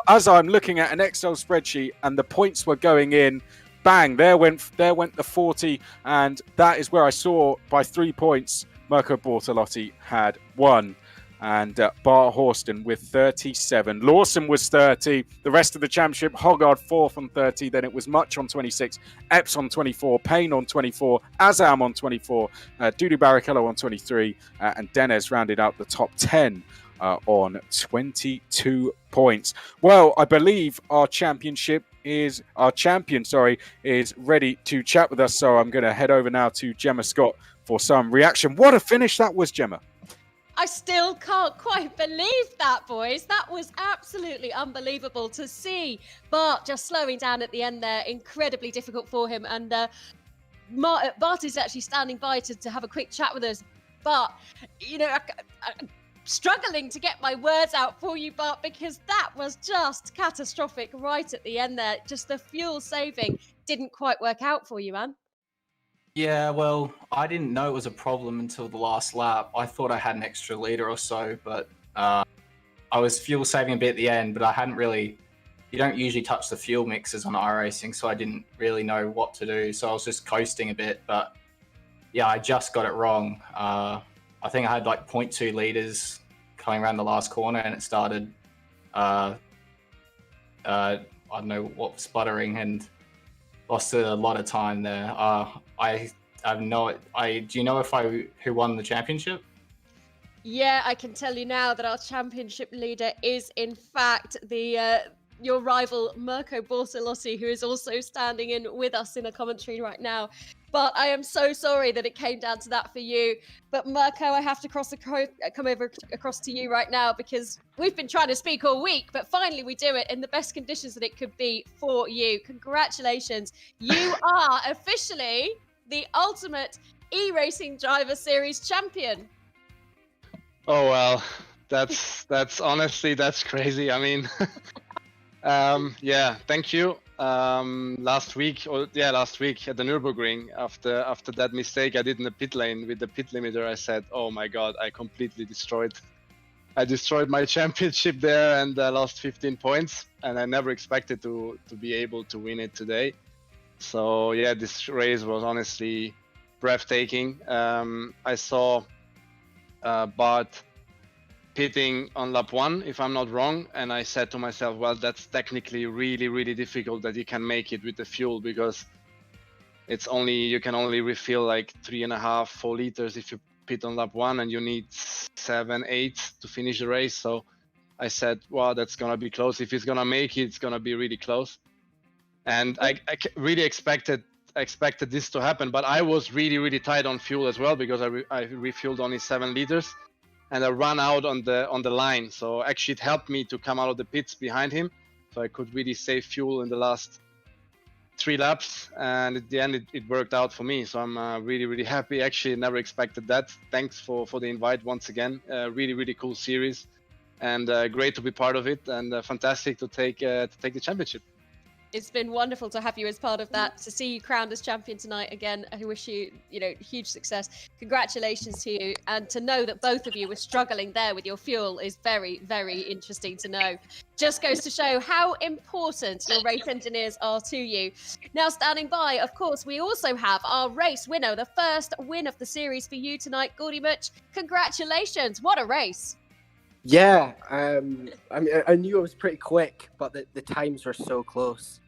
as I'm looking at an Excel spreadsheet and the points were going in, bang, there went the 40, and that is where I saw by 3 points Mirko Bortolotti had won. And Bart Horston with 37. Lawson was 30. The rest of the championship, Hoggard 4th on 30. Then it was Much on 26, Epps on 24, Payne on 24, Azam on 24, Dudu Barrichello on 23, and Denez rounded out the top 10 on 22 points. Well, I believe our champion, is ready to chat with us. So I'm going to head over now to Gemma Scott for some reaction. What a finish that was, Gemma. I still can't quite believe that, boys. That was absolutely unbelievable to see. Bart just slowing down at the end there. Incredibly difficult for him. And Bart is actually standing by to have a quick chat with us. But, you know, I'm struggling to get my words out for you, Bart, because that was just catastrophic right at the end there. Just the fuel saving didn't quite work out for you, man. Yeah, well, I didn't know it was a problem until the last lap. I thought I had an extra litre or so, but I was fuel saving a bit at the end, but I hadn't really, you don't usually touch the fuel mixers on iRacing, so I didn't really know what to do. So I was just coasting a bit, but yeah, I just got it wrong. I think I had like 0.2 litres coming around the last corner, and it started, I don't know what, sputtering, and lost a lot of time there. I have no. Do you know who won the championship? Yeah, I can tell you now that our championship leader is in fact your rival Mirko Bortolotti, who is also standing in with us in a commentary right now. But I am so sorry that it came down to that for you. But Mirko, I have to come over across to you right now, because we've been trying to speak all week, but finally we do it in the best conditions that it could be for you. Congratulations. You are officially the Ultimate E-Racing Driver Series champion. Oh, well, that's honestly, that's crazy. I mean, yeah, thank you. Last week at the Nürburgring, after that mistake I did in the pit lane with the pit limiter, I said, oh my god, I completely destroyed my championship there, and I lost 15 points, and I never expected to be able to win it today. So yeah, this race was honestly breathtaking. I saw Bart pitting on lap 1, if I'm not wrong, and I said to myself, well, that's technically really, really difficult that you can make it with the fuel, because you can only refill like 3.5, 4 liters if you pit on lap 1, and you need 7, 8 to finish the race. So I said, well, that's gonna be close. If it's gonna make it, it's gonna be really close. And I really expected this to happen, but I was really, really tight on fuel as well, because I refueled only 7 liters. And I ran out on the line, so actually it helped me to come out of the pits behind him, so I could really save fuel in the last 3 laps, and at the end it worked out for me. So I'm really, really happy. Actually, never expected that. Thanks for the invite once again. Really, really cool series, and great to be part of it, and fantastic to take the championship. It's been wonderful to have you as part of that, to see you crowned as champion tonight again. I wish you, huge success. Congratulations to you. And to know that both of you were struggling there with your fuel is very, very interesting to know. Just goes to show how important your race engineers are to you. Now, standing by, of course, we also have our race winner, the first win of the series for you tonight, Gordy Much. Congratulations. What a race. Yeah, I mean, I knew it was pretty quick, but the times were so close.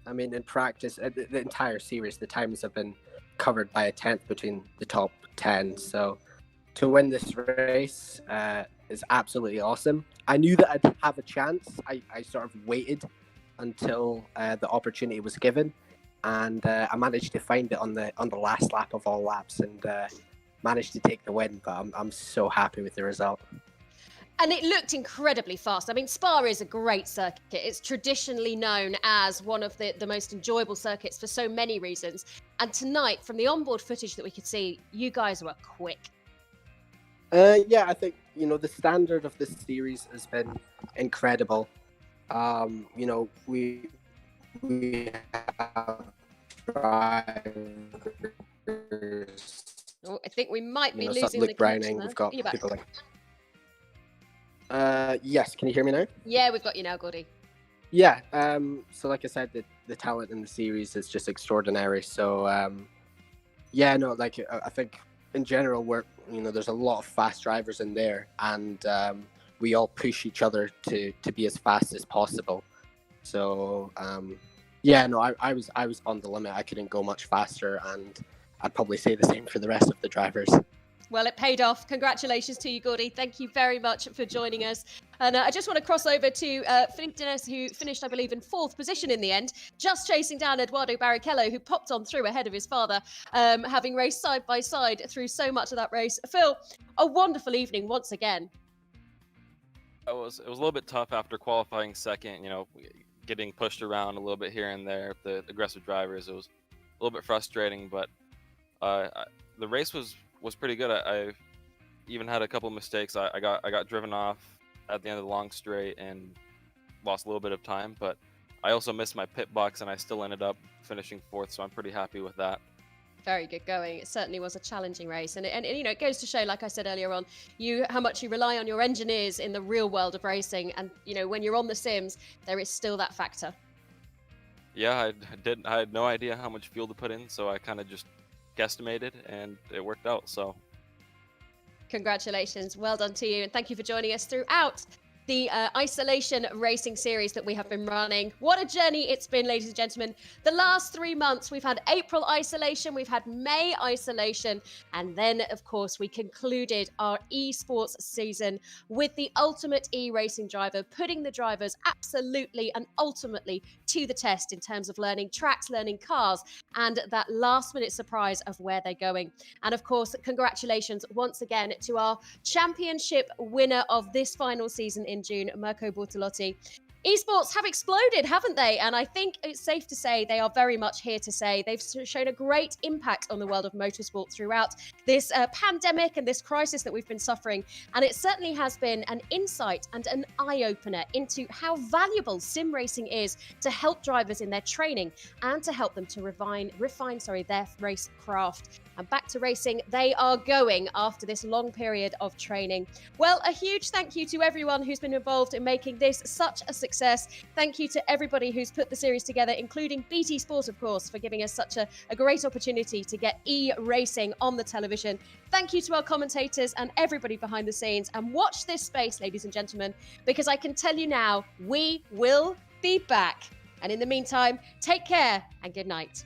I mean, in practice, the entire series, the times have been covered by a 10th between the top 10. So to win this race is absolutely awesome. I knew that I'd have a chance. I sort of waited until the opportunity was given, and I managed to find it on the last lap of all laps, and managed to take the win. But I'm so happy with the result. And it looked incredibly fast. I mean, Spa is a great circuit. It's traditionally known as one of the most enjoyable circuits for so many reasons. And tonight, from the onboard footage that we could see, you guys were quick. Yeah, I think, the standard of this series has been incredible. We have drivers. Oh, I think we might be losing Luke the Browning. connection. We've got You're back. people like. Yes, can you hear me now? Yeah, we've got you now, Gordy. Yeah, so like I said, the talent in the series is just extraordinary. So yeah, no, like I think in general there's a lot of fast drivers in there, and we all push each other to be as fast as possible. So yeah, no, I was on the limit. I couldn't go much faster, and I'd probably say the same for the rest of the drivers. Well, it paid off. Congratulations to you, Gordy. Thank you very much for joining us. And I just want to cross over to Philippe Dines, who finished, I believe, in 4th position in the end, just chasing down Eduardo Barrichello, who popped on through ahead of his father, having raced side by side through so much of that race. Phil, a wonderful evening once again. It was a little bit tough after qualifying second, getting pushed around a little bit here and there. The aggressive drivers, it was a little bit frustrating, but the race was pretty good. I even had a couple of mistakes. I got driven off at the end of the long straight and lost a little bit of time, but I also missed my pit box and I still ended up finishing 4th, so I'm pretty happy with that. Very good going. It certainly was a challenging race, and it goes to show, like I said earlier on, how much you rely on your engineers in the real world of racing, and when you're on the sims, there is still that factor. Yeah, I had no idea how much fuel to put in, so I kind of just guesstimated, and it worked out. So congratulations, well done to you, and thank you for joining us throughout the Isolation Racing series that we have been running. What a journey it's been, ladies and gentlemen. The last 3 months, we've had April Isolation, we've had May Isolation, and then, of course, we concluded our esports season with the ultimate e-racing driver, putting the drivers absolutely and ultimately to the test in terms of learning tracks, learning cars, and that last-minute surprise of where they're going. And, of course, congratulations once again to our championship winner of this final season in June, Mirko Bortolotti. Esports have exploded, haven't they? And I think it's safe to say they are very much here to stay. They've shown a great impact on the world of motorsport throughout this pandemic and this crisis that we've been suffering. And it certainly has been an insight and an eye-opener into how valuable sim racing is to help drivers in their training and to help them to refine their race craft. And back to racing they are going after this long period of training. Well, a huge thank you to everyone who's been involved in making this such a success. Thank you to everybody who's put the series together, including BT Sport, of course, for giving us such a great opportunity to get e-racing on the television. Thank you to our commentators and everybody behind the scenes. And watch this space, ladies and gentlemen, because I can tell you now, we will be back. And in the meantime, take care and good night.